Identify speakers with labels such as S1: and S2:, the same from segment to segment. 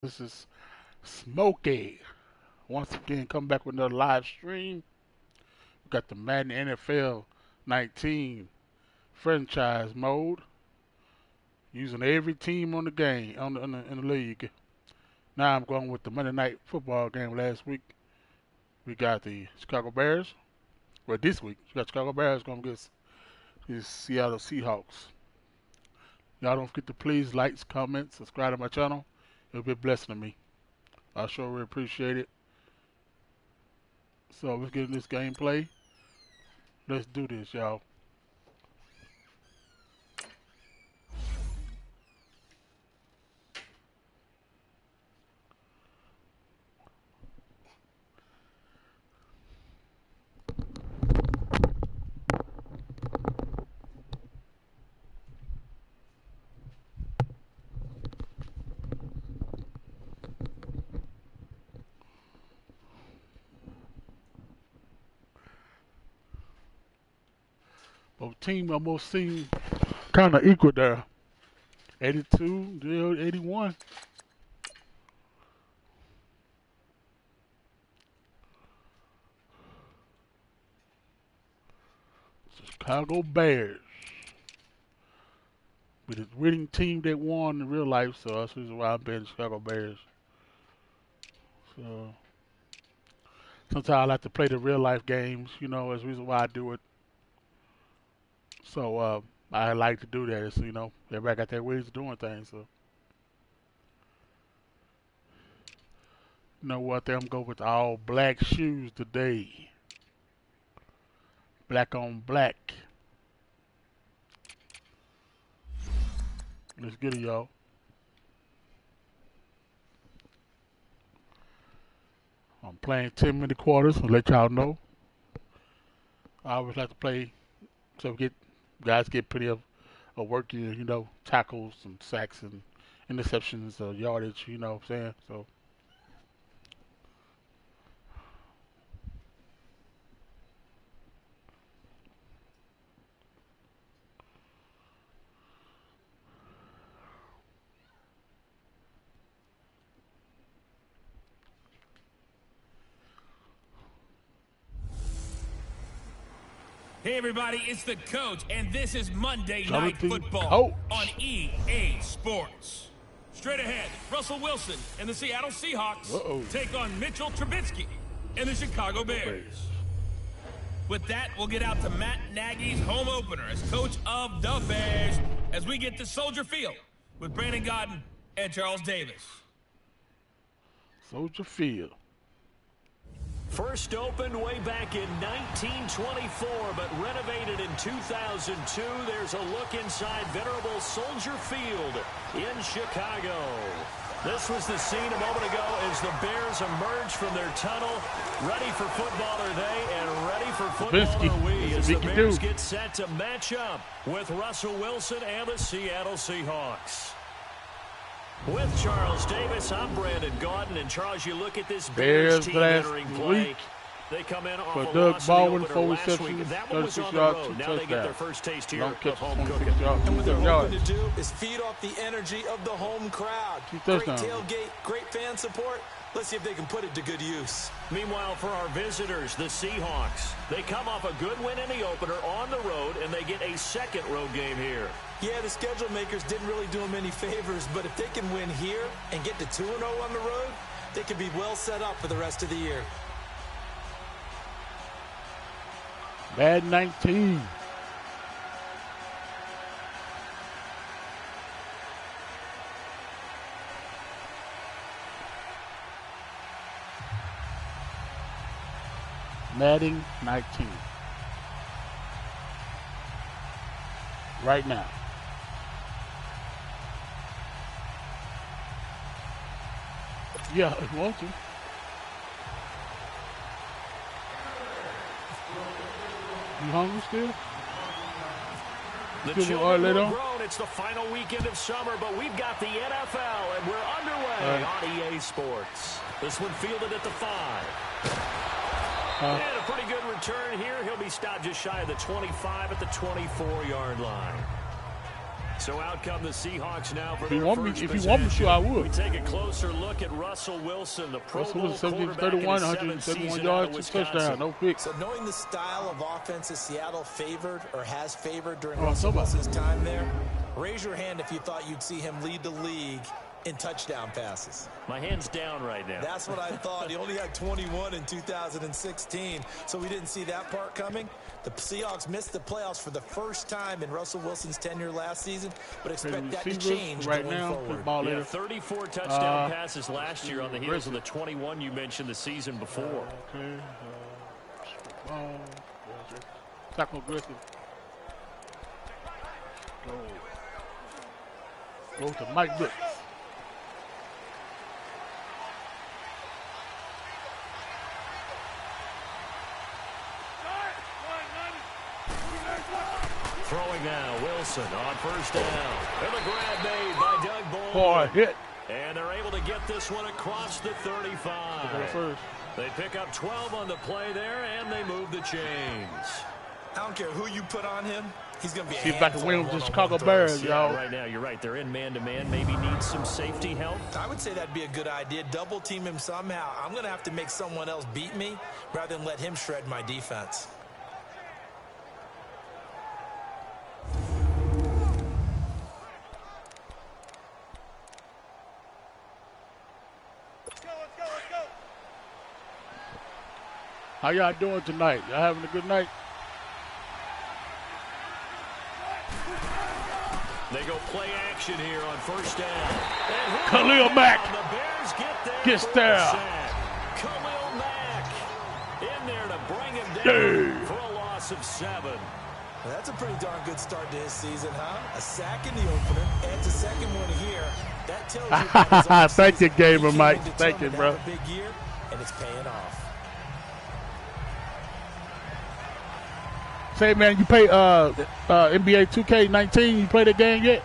S1: This is Smokey. Once again, come back with another live stream. We got the Madden NFL 19 franchise mode using every team on the game in the league. Now I'm going with the Monday Night Football game last week. We got the Chicago Bears. Well, this week we got Chicago Bears going against the Seattle Seahawks. Y'all don't forget to please like, comment, subscribe to my channel. It'll be a blessing to me. I sure really appreciate it. So let's get in this gameplay. Let's do this, y'all. Both teams almost seem kind of equal there. 82, 81. Chicago Bears. With the winning team that won in real life, so that's the reason why I'm betting Chicago Bears. So sometimes I like to play the real life games, that's the reason why I do it. So I like to do that. It's, everybody got their ways of doing things. So you know what? I'm going with all black shoes today. Black on black. Let's get it, y'all. I'm playing 10-minute quarters. I'll let y'all know. I always like to play so guys get plenty of work in, tackles and sacks and interceptions, yardage, you know what I'm saying? So
S2: Hey everybody, it's the coach, and this is Monday Night
S1: Jonathan
S2: Football
S1: Coach.
S2: on EA Sports. Straight ahead, Russell Wilson and the Seattle Seahawks take on Mitchell Trubisky and the Chicago Bears. With that, we'll get out to Matt Nagy's home opener as coach of the Bears as we get to Soldier Field with Brandon Gaudin and Charles Davis.
S1: Soldier Field.
S3: First opened way back in 1924, but renovated in 2002. There's a look inside venerable Soldier Field in Chicago. This was the scene a moment ago as the Bears emerged from their tunnel. Ready for football are they, and ready for football are we as the Bears get set to match up with Russell Wilson and the Seattle Seahawks. With Charles Davis, I'm Brandon Gaudin, and Charles, you look at this Bears team entering play. They come in off a loss in the opener last week. That one was on the road. Now they get their first taste here of home cooking.
S4: And what they're hoping to do is feed off the energy of the home crowd. Great tailgate, great fan support. Let's see if they can put it to good use.
S3: Meanwhile, for our visitors, the Seahawks, they come off a good win in the opener on the road, and they get a second road game here.
S4: Yeah, the schedule makers didn't really do them any favors, but if they can win here and get to 2-0 on the road, they can be well set up for the rest of the year.
S1: Madden 19. Madden 19. Right now. Yeah, if you want to. You hungry still?
S3: The children are grown. It's the final weekend of summer, but we've got the NFL, and we're underway on EA Sports. This one fielded at the 5. And a pretty good return here. He'll be stopped just shy of the 25 at the 24-yard line. So out come the Seahawks now for
S1: if you
S3: their
S1: want
S3: first
S1: me, if you want me to, I would.
S3: We take a closer look at Russell Wilson, the Pro Bowl quarterback
S1: 31,
S3: in his
S1: 171 yards, 2 touchdowns, no picks.
S4: So knowing the style of offenses Seattle favored or has favored during Russell Wilson's time there, raise your hand if you thought you'd see him lead the league in touchdown passes.
S3: My hand's down right now.
S4: That's what I thought. He only had 21 in 2016, so we didn't see that part coming. The Seahawks missed the playoffs for the first time in Russell Wilson's tenure last season, but expect that to change
S1: right
S4: going
S1: now,
S4: forward.
S3: Yeah, 34 touchdown passes last year on the heels of the 21 you mentioned the season before.
S1: Tackle Griffin. Go to Mike Brooks.
S3: Throwing now, Wilson on first down. And the grab made by Doug Baldwin.
S1: Boy, hit.
S3: And they're able to get this one across the 35. They pick up 12 on the play there, and they move the chains.
S4: I don't care who you put on him. He's going to be a
S1: see if I can win with the Chicago Bears, y'all.
S3: Right now, you're right. They're in man-to-man. Maybe need some safety help.
S4: I would say that'd be a good idea. Double team him somehow. I'm going to have to make someone else beat me rather than let him shred my defense.
S1: How y'all doing tonight? Y'all having a good night?
S3: They go play action here on first down.
S1: Khalil Mack
S3: the Bears
S1: gets there.
S3: Khalil Mack in there to bring him down for a loss of 7.
S4: Well, that's a pretty darn good start to his season, huh? A sack in the opener, and a second one here. That tells you about his
S1: Thank you, Gamer Mike. Thank you, bro.
S4: Big year, and it's paying off.
S1: Say, man, you play NBA 2K19? You play the game yet?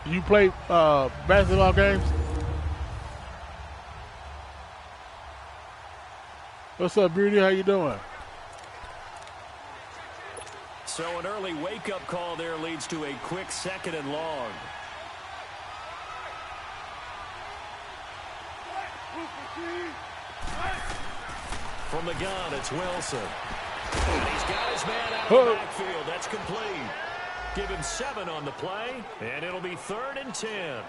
S1: You play basketball games? What's up, Beauty? How you doing?
S3: So an early wake-up call there leads to a quick 2nd and long. From the gun, it's Wilson. And he's got his man out of the backfield. That's complete. Give him 7 on the play, and it'll be 3rd and 10.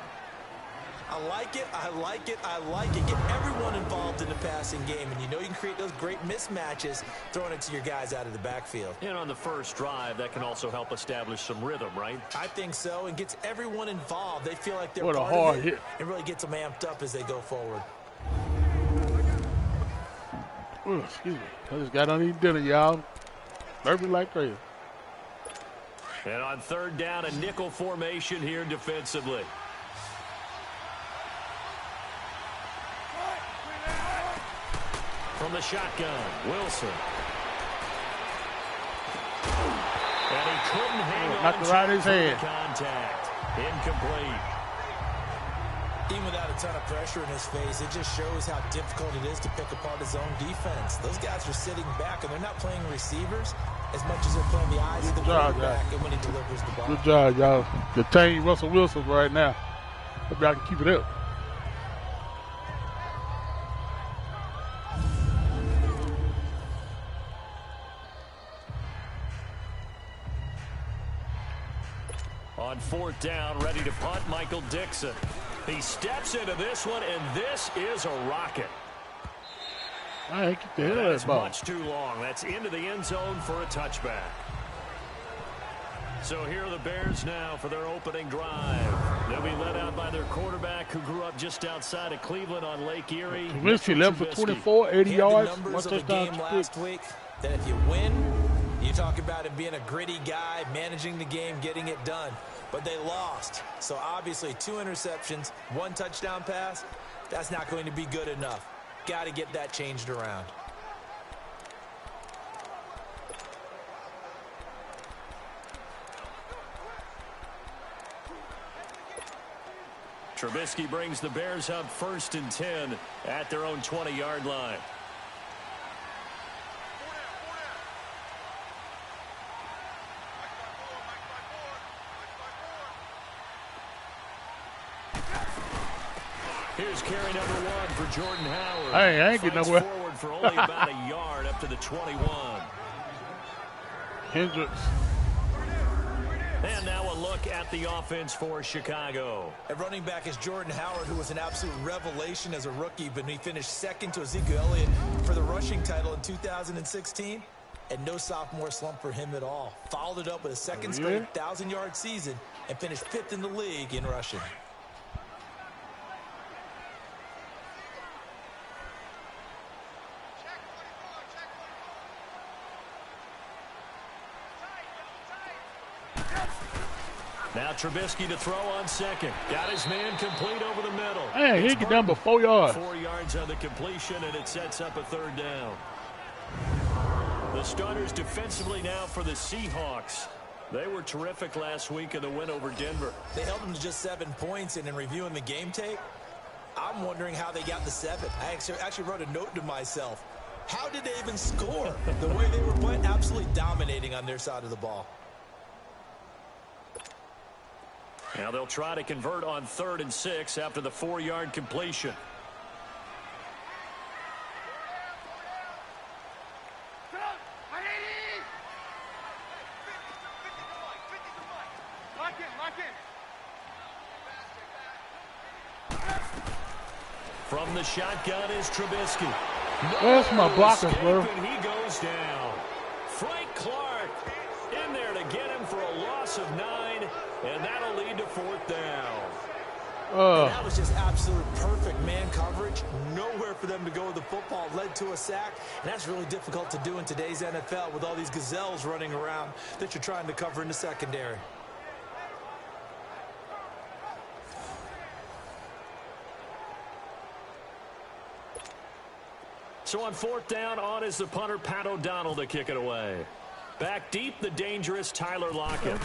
S4: I like it, I like it, I like it. Get everyone involved in the passing game, and you know you can create those great mismatches throwing it to your guys out of the backfield.
S3: And on the first drive, that can also help establish some rhythm, right?
S4: I think so, and gets everyone involved. They feel like they're
S1: what
S4: part
S1: a hard
S4: of it,
S1: hit.
S4: and really gets them amped up as they go forward.
S1: Ooh, excuse me. I just got on eating dinner, y'all. Burping like crazy.
S3: And on 3rd down, a nickel formation here defensively. From the shotgun, Wilson. And he couldn't hang on
S1: knocked it right in his head.
S3: Contact. Incomplete.
S4: Even without a ton of pressure in his face, it just shows how difficult it is to pick apart his own defense. Those guys are sitting back, and they're not playing receivers as much as they're playing the eyes of the quarterback and when he delivers the ball.
S1: Good job, y'all. Detain Russell Wilson right now. Hope y'all can keep it up.
S3: On 4th down, ready to punt, Michael Dixon. He steps into this one, and this is a rocket.
S1: I ain't get the hell out of that ball.
S3: Much too long. That's into the end zone for a touchback. So here are the Bears now for their opening drive. They'll be led out by their quarterback who grew up just outside of Cleveland on Lake Erie.
S1: Trubisky left for 24, 80 yards.
S4: Numbers of the game last week that if you win, you talk about it being a gritty guy, managing the game, getting it done. But they lost. So obviously 2 interceptions, 1 touchdown pass, that's not going to be good enough. Got to get that changed around.
S3: Trubisky brings the Bears up 1st and 10 at their own 20-yard line. Here's carry number 1 for Jordan Howard.
S1: Hey, I ain't getting nowhere.
S3: Forward for only about a yard up to the 21.
S1: Hendricks.
S3: And now a look at the offense for Chicago.
S4: At running back is Jordan Howard, who was an absolute revelation as a rookie, but he finished second to Ezekiel Elliott for the rushing title in 2016. And no sophomore slump for him at all. Followed it up with a second straight 1,000-yard season and finished 5th in the league in rushing.
S3: Now Trubisky to throw on second. Got his man complete over the middle.
S1: Hey, he get down but 4 yards.
S3: 4 yards on the completion, and it sets up a third down. The starters defensively now for the Seahawks. They were terrific last week in the win over Denver.
S4: They held them to just 7 points, and in reviewing the game tape, I'm wondering how they got the 7. I actually wrote a note to myself. How did they even score? The way they were playing, absolutely dominating on their side of the ball.
S3: Now they'll try to convert on 3rd and 6 after the 4-yard completion. From the shotgun is Trubisky.
S1: That's my blockers, bro.
S3: And he goes down. Frank Clark in there to get him for a loss of 9, and that'll lead to 4th down.
S4: That was just absolute perfect man coverage. Nowhere for them to go with the football. Led to a sack, and that's really difficult to do in today's NFL with all these gazelles running around that you're trying to cover in the secondary.
S3: So on 4th down, on is the punter, Pat O'Donnell, to kick it away. Back deep, the dangerous Tyler Lockett.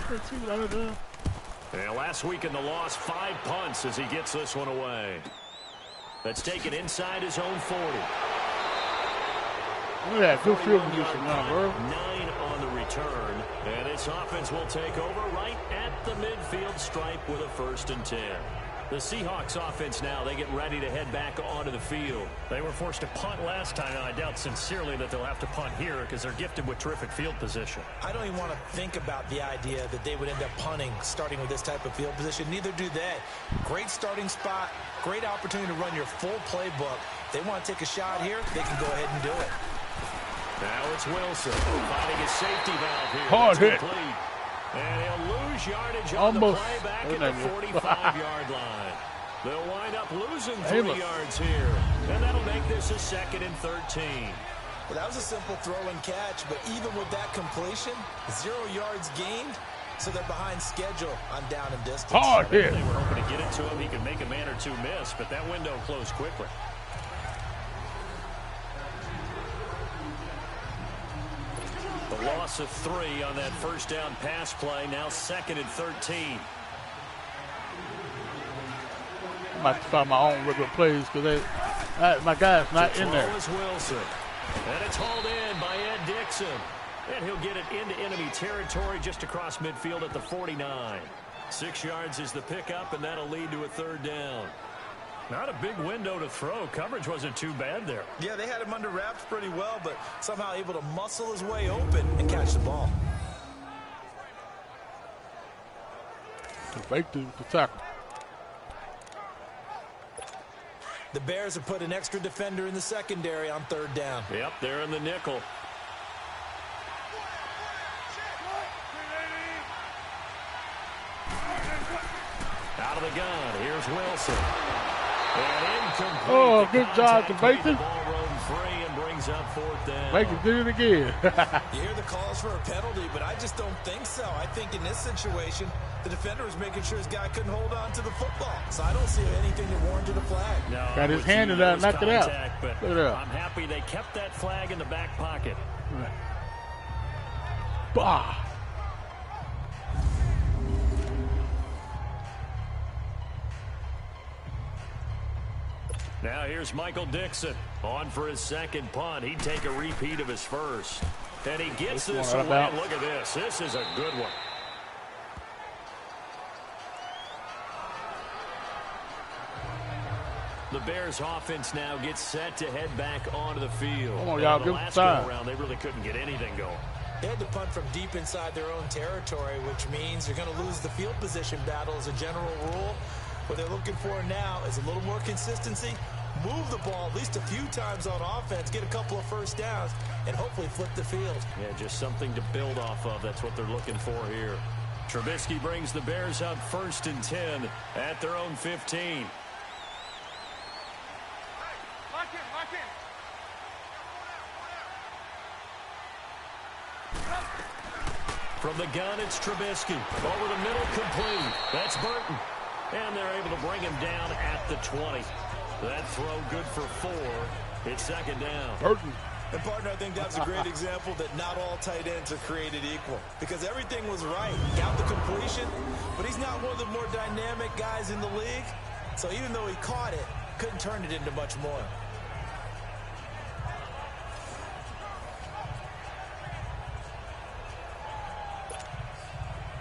S3: And last week in the loss, 5 punts as he gets this one away. That's taken inside his own 40.
S1: Look at that good field position now, bro.
S3: 9 on the return. And this offense will take over right at the midfield stripe with a 1st and 10. The Seahawks offense now, they get ready to head back onto the field. They were forced to punt last time, and I doubt sincerely that they'll have to punt here because they're gifted with terrific field position.
S4: I don't even want to think about the idea that they would end up punting starting with this type of field position. Neither do they. Great starting spot, great opportunity to run your full playbook. If they want to take a shot here, they can go ahead and do it.
S3: Now it's Wilson finding his safety valve here.
S1: Hard hit.
S3: Complete. And he'll lose yardage on the play back at the 45-yard line. They'll wind up losing 3 yards here. And that'll make this a 2nd and 13.
S4: Well, that was a simple throw and catch, but even with that completion, 0 yards gained, so they're behind schedule on down and distance.
S1: Hard hit.
S3: They were hoping to get it to him. He could make a man or two miss, but that window closed quickly. The loss of 3 on that 1st down pass play. Now 2nd and 13.
S1: I'm about to find my own regular plays because my guy's not in there.
S3: Is Wilson. And it's hauled in by Ed Dixon. And he'll get it into enemy territory just across midfield at the 49. 6 yards is the pickup, and that'll lead to a 3rd down. Not a big window to throw. Coverage wasn't too bad there.
S4: Yeah, they had him under wraps pretty well, but somehow able to muscle his way open and catch the ball.
S1: Fake the tackle.
S4: The Bears have put an extra defender in the secondary on 3rd down.
S3: Yep, they're in the nickel. Out of the gun, here's Wilson.
S1: Oh, good job to Baker.
S3: Ball roam free and brings up 4th down.
S1: Baker did it again.
S4: You hear the calls for a penalty, but I just don't think so. I think in this situation, the defender was making sure his guy couldn't hold on to the football. So I don't see anything that warranted a flag.
S3: No,
S1: got his hand in there and knocked it out.
S3: But
S1: look at that.
S3: I'm happy they kept that flag in the back pocket.
S1: Bah.
S3: Now here's Michael Dixon on for his 2nd punt. He'd take a repeat of his 1st. And he gets this away. Look at this. This is a good one. The Bears offense now gets set to head back onto the field.
S1: Come on, y'all,
S3: the last go-around, they really couldn't get anything going.
S4: They had to punt from deep inside their own territory, which means you're going to lose the field position battle as a general rule. What they're looking for now is a little more consistency, move the ball at least a few times on offense, get a couple of first downs, and hopefully flip the field.
S3: Yeah, just something to build off of. That's what they're looking for here. Trubisky brings the Bears up 1st and 10 at their own 15. From the gun, it's Trubisky. Over the middle, complete. That's Burton. And they're able to bring him down at the 20. That throw good for 4. It's 2nd down.
S1: Burton.
S4: And, partner, I think that's a great example that not all tight ends are created equal. Because everything was right. Got the completion, but he's not one of the more dynamic guys in the league. So even though he caught it, couldn't turn it into much more.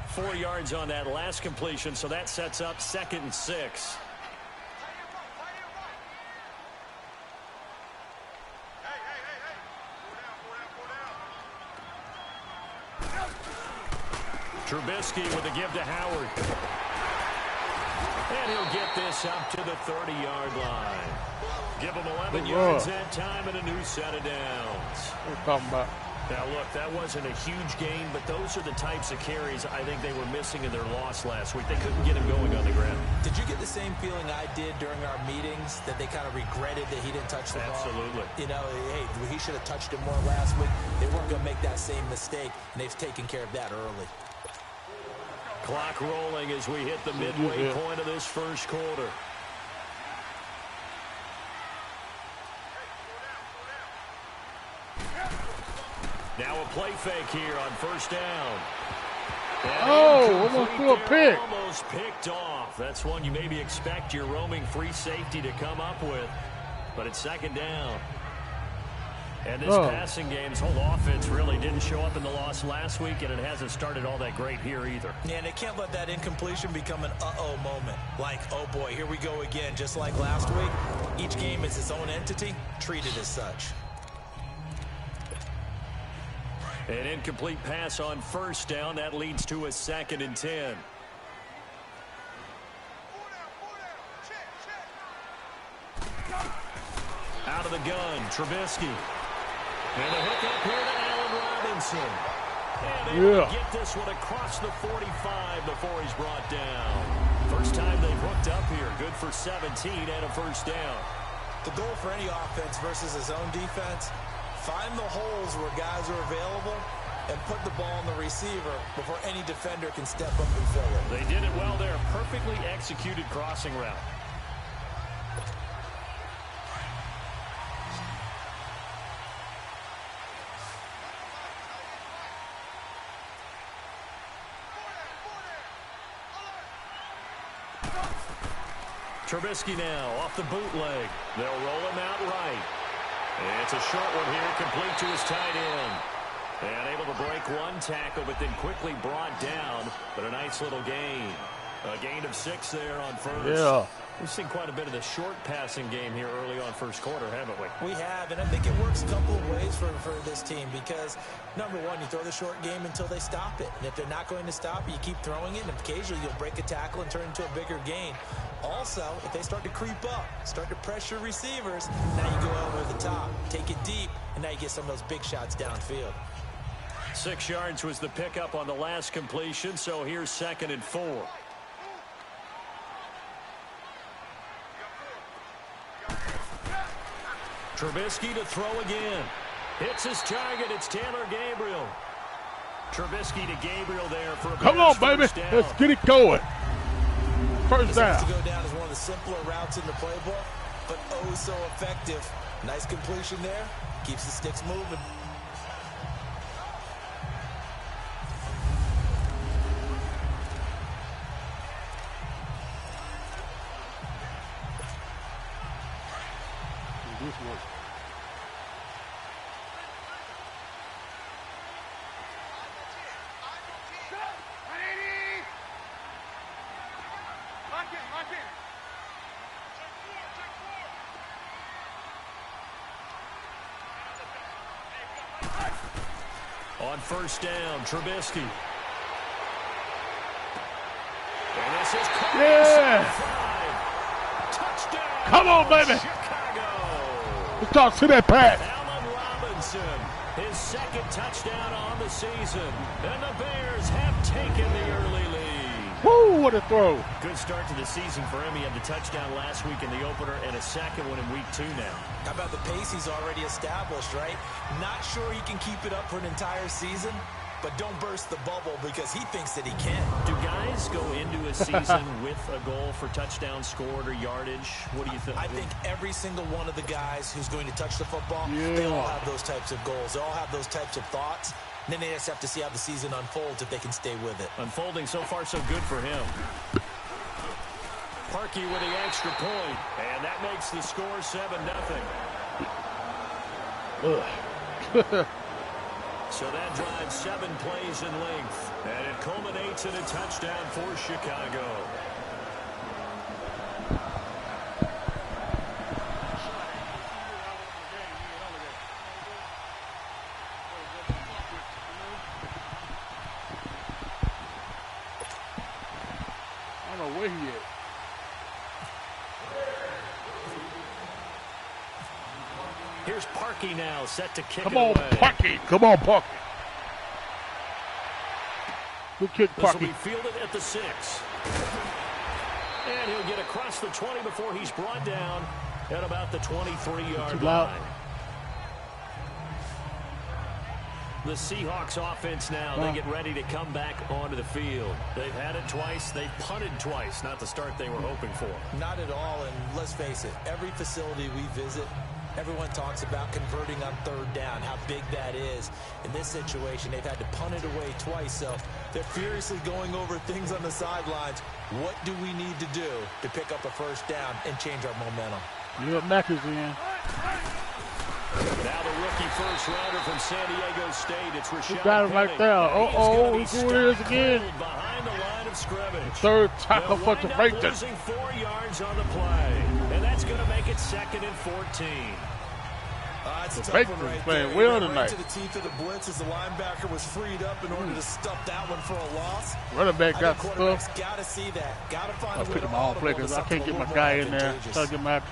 S3: Four yards on that last completion, so that sets up 2nd and 6. Trubisky with a give to Howard. And he'll get this up to the 30-yard line. Give him 11 yards that time and a new set of downs.
S1: What are you talking about?
S3: Now, look, that wasn't a huge gain, but those are the types of carries I think they were missing in their loss last week. They couldn't get him going on the ground.
S4: Did you get the same feeling I did during our meetings, that they kind of regretted that he didn't touch the ball?
S3: Absolutely.
S4: You know, hey, he should have touched it more last week. They weren't going to make that same mistake, and they've taken care of that early.
S3: Clock rolling as we hit the midway point of this first quarter. Now a play fake here on 1st down.
S1: Almost threw a pick.
S3: Almost picked off. That's one you maybe expect your roaming free safety to come up with. But it's 2nd down. And this passing game, this whole offense really didn't show up in the loss last week, and it hasn't started all that great here either.
S4: Yeah, and they can't let that incompletion become an uh-oh moment. Like, oh boy, here we go again, just like last week. Each game is its own entity, treated as such.
S3: An incomplete pass on 1st down. That leads to a 2nd and 10. Out of the gun, Trubisky. And a hookup here to Allen Robinson. And they will get this one across the 45 before he's brought down. First time they've hooked up here. Good for 17 and a 1st down.
S4: The goal for any offense versus his own defense, find the holes where guys are available and put the ball on the receiver before any defender can step up and fill it.
S3: They did it well there. Perfectly executed crossing route. Trubisky now off the bootleg. They'll roll him out right. And it's a short one here, complete to his tight end. And able to break one tackle, but then quickly brought down. But a nice little gain. A gain of 6 there on 1st.
S1: Yeah.
S3: We've seen quite a bit of the short passing game here early on 1st quarter, haven't we?
S4: We have, and I think it works a couple of ways for this team because, number one, you throw the short game until they stop it. And if they're not going to stop it, you keep throwing it, and occasionally you'll break a tackle and turn it into a bigger gain. Also, if they start to creep up, start to pressure receivers, now you go over the top, take it deep, and now you get some of those big shots downfield.
S3: 6 yards was the pickup on the last completion, so here's 2nd and 4. Trubisky to throw again. Hits his target. It's Taylor Gabriel. Trubisky to Gabriel there for a
S1: Come on, baby. Let's get it going. First down.
S4: To go down is one of the simpler routes in the playbook, but oh so effective. Nice completion there. Keeps the sticks moving.
S1: This one.
S3: On first down, Trubisky. And this is touchdown.
S1: Come on, baby.
S3: Chicago.
S1: Let's talk to that pass.
S3: Allen Robinson, his second touchdown on the season. And the Bears have taken the early lead.
S1: Woo, what a throw.
S3: Good start to the season for him. He had the touchdown last week in the opener and a second one in week 2 now.
S4: How about the pace he's already established, right? Not sure he can keep it up for an entire season, but don't burst the bubble because he thinks that he can.
S3: Do guys go into a season with a goal for touchdown scored or yardage? What do you think?
S4: I think every single one of the guys who's going to touch the football, they all have those types of goals. They all have those types of thoughts. And then they just have to see how the season unfolds if they can stay with it.
S3: Unfolding so far so good for him. Parkey with the extra point, and that makes the score 7-0. So that drives 7 plays in length, and it culminates in a touchdown for Chicago.
S1: I don't know where he is.
S3: Here's Parkey now, set to kick
S1: Come
S3: it
S1: on,
S3: away.
S1: Parkey. Come on, Parkey. Good kick,
S3: This will
S1: Parkey.
S3: be fielded at the 6. And he'll get across the 20 before he's brought down at about the 23-yard line. The Seahawks offense now, they get ready to come back onto the field. They've had it twice. They've punted twice. Not the start they were hoping for.
S4: Not at all, and let's face it, every facility we visit, everyone talks about converting on third down, how big that is. In this situation, they've had to punt it away twice, so they're furiously going over things on the sidelines. What do we need to do to pick up a first down and change our momentum?
S1: Yeah, Mack is in.
S3: Now the rookie first-rounder from San Diego State, it's Rashad
S1: got him right there. Uh-oh, look who it is again.
S3: Behind the line of scrimmage.
S1: Third tackle for
S3: They'll
S1: the
S3: wind up
S1: Rangers.
S3: losing 4 yards on the play, and that's going to make it 2nd and 14.
S4: It's a
S1: The
S4: tough one
S1: Bengals
S4: right
S1: playing
S4: there.
S1: well
S4: He went
S1: tonight.
S4: right to the teeth of the blitz as the linebacker was freed up in order to stuff that one for a loss.
S1: Running back
S4: I
S1: got
S4: think
S1: stuff.
S4: quarterbacks got to see that. Got to find
S1: I'll
S4: a way
S1: pick
S4: to
S1: my own
S4: audible
S1: play
S4: to
S1: because I
S4: something
S1: can't
S4: a
S1: get my
S4: little
S1: guy
S4: more
S1: in there.
S4: advantageous.
S1: Try to get my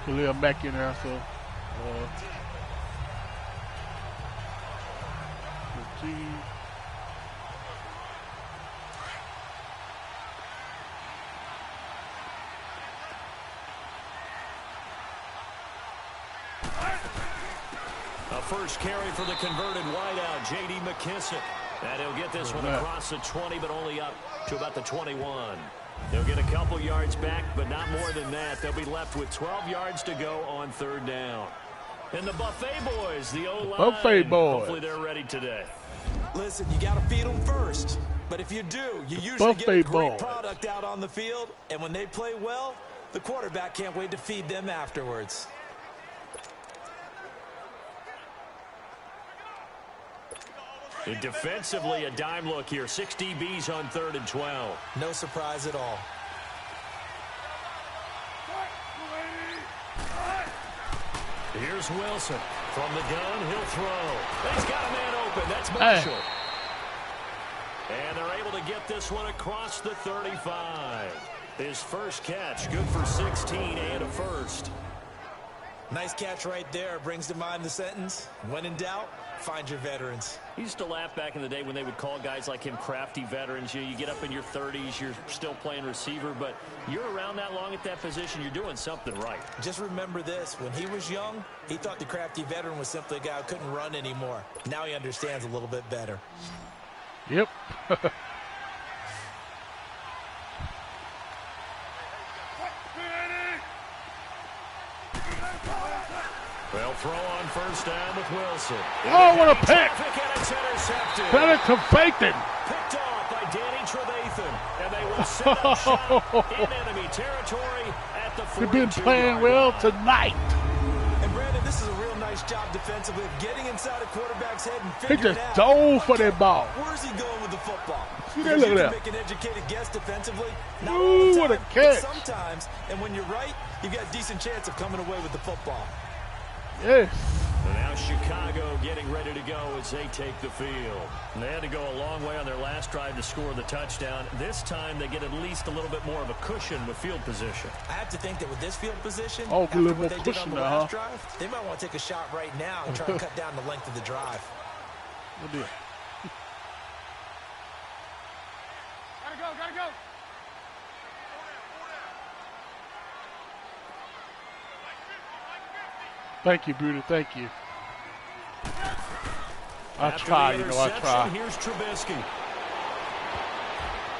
S1: Khalil Mack in there. So,
S3: A first carry for the converted wideout, J.D. McKissick. And he'll get this one across the 20, but only up to about the 21. They'll get a couple yards back, but not more than that. They'll be left with 12 yards to go on third down. And the Buffet Boys, the O-line.
S1: Buffet Boys.
S3: Hopefully they're ready today.
S4: Listen, you got to feed them first. But if you do, you usually get a great product out on the field. And when they play well, the quarterback can't wait to feed them afterwards.
S3: And defensively, a dime look here. 6 DBs on 3rd and 12.
S4: No surprise at all.
S3: Here's Wilson. From the gun, he'll throw. He's got a man open. That's Marshall. And they're able to get this one across the 35. His first catch, good for 16 and a first.
S4: Nice catch right there. Brings to mind the sentence, when in doubt, find your veterans.
S3: He used to laugh back in the day when they would call guys like him crafty veterans. You get up in your 30s, you're still playing receiver, but you're around that long at that position, you're doing something right.
S4: Just remember this, when he was young, he thought the crafty veteran was simply a guy who couldn't run anymore. Now he understands a little bit better.
S1: Yep.
S3: Well, throw on first down with Wilson.
S1: Oh, what a pick!
S3: And it's intercepted.
S1: Credit to Faithen.
S3: Picked off by Danny Trevathan. And they will set up shop in enemy territory at the 42-yard line.
S1: We've been playing well tonight.
S4: And Brandon, this is a real nice job defensively of getting inside a quarterback's head and
S1: He
S4: figuring
S1: just
S4: out
S1: dove for that ball.
S4: where's he going with the football.
S1: See that?
S4: Because
S1: Look
S4: you
S1: at
S4: can
S1: that.
S4: make an educated guess defensively. Not
S1: Ooh,
S4: all the
S1: what a
S4: time,
S1: catch.
S4: but sometimes. And when you're right, you've got a decent chance of coming away with the football.
S1: Yes.
S3: And now Chicago getting ready to go as they take the field. And they had to go a long way on their last drive to score the touchdown. This time they get at least a little bit more of a cushion with field position.
S4: I have to think that with this field position,
S1: a
S4: after
S1: little
S4: what
S1: more
S4: they did on
S1: cushion
S4: the
S1: now,
S4: last drive, they might want to take a shot right now and try to cut down the length of the drive.
S1: Good deal.
S5: Gotta go.
S1: Thank you, Beauty. Thank you. I
S3: After
S1: try,
S3: the
S1: you know, I try.
S3: Here's Trubisky.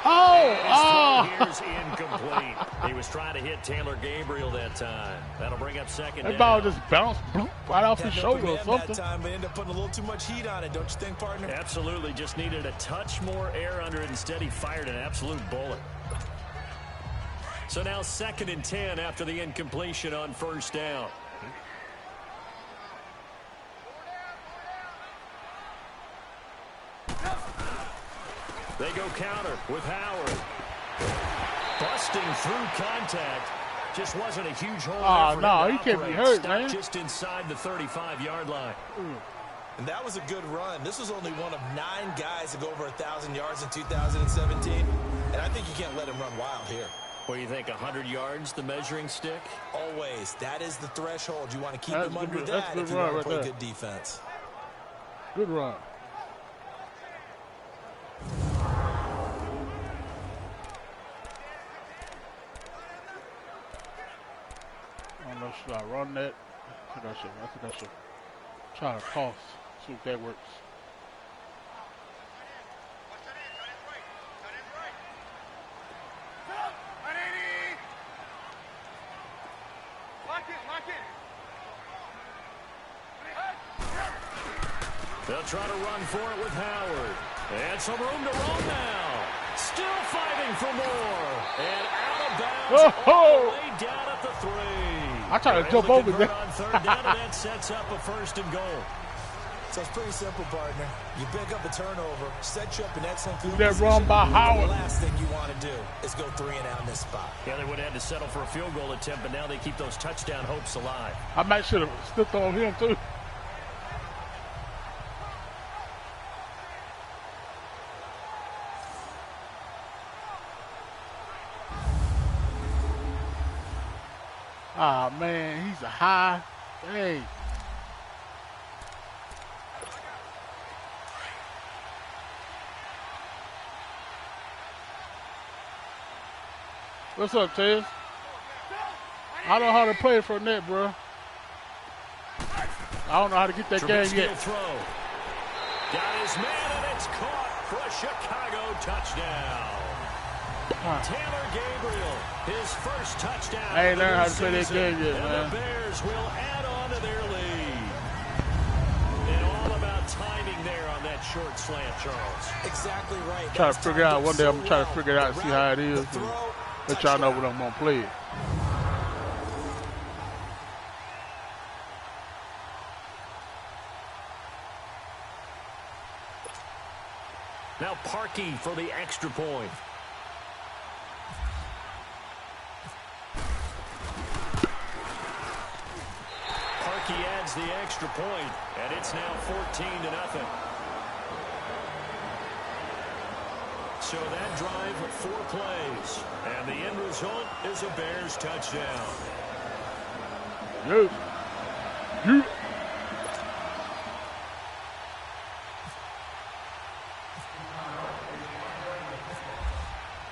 S1: Oh!
S3: Here's incomplete. He was trying to hit Taylor Gabriel that time. That'll bring up second down.
S1: That ball just bounced right off his shoulder or something.
S4: That time, but ended up putting a little too much heat on it, don't you think, partner?
S3: Absolutely. Just needed a touch more air under it. Instead, he fired an absolute bullet. So now 2nd and 10 after the incompletion on first down. They go counter with Howard. Busting through contact. Just wasn't a huge hole.
S1: Oh, no, he can't be hurt, man.
S3: Just inside the 35-yard line.
S4: And that was a good run. This was only one of 9 guys to go over 1,000 yards in 2017. And I think you can't let him run wild here.
S3: What do you think, 100 yards, the measuring stick?
S4: Always. That is the threshold. You want to keep them under
S1: good,
S4: that if you want to play good defense.
S1: Good run. I don't know, should I run that? I think I should try to toss, see if that works.
S3: They'll try to run for it with Howard. And some room to run now. Still fighting for more. And out of bounds all the way down at the 3.
S1: I tried to jump over there.
S3: On 3rd down, and that sets up a 1st and goal.
S4: So it's pretty simple, partner. You pick up a turnover, set you up an excellent field
S1: that
S4: position.
S1: run by Howard.
S4: The last thing you want to do is go 3 and out in this spot.
S3: Yeah, they would have had to settle for a field goal attempt, but now they keep those touchdown hopes alive.
S1: I might should have stepped on him too. Ah, man, he's a high. Hey. What's up, Tez? I don't know how to play from that, bro. I don't know how to get that game yet.
S3: Throw. Got his man, and it's caught for a Chicago touchdown. Taylor Gabriel, his first touchdown.
S1: I ain't learned how to play that game yet,
S3: and
S1: man.
S3: the Bears will add on to their lead. And all about timing there on that short slant, Charles.
S4: Exactly right.
S1: Try to figure out one day. I'm gonna try to figure it out and see how it is. And let y'all know what I'm gonna play.
S3: Now Parkey for the extra point. Parkey adds the extra point, and it's now 14-0. So that drive, 4 plays, and the end result is a Bears touchdown.
S1: Yes. You.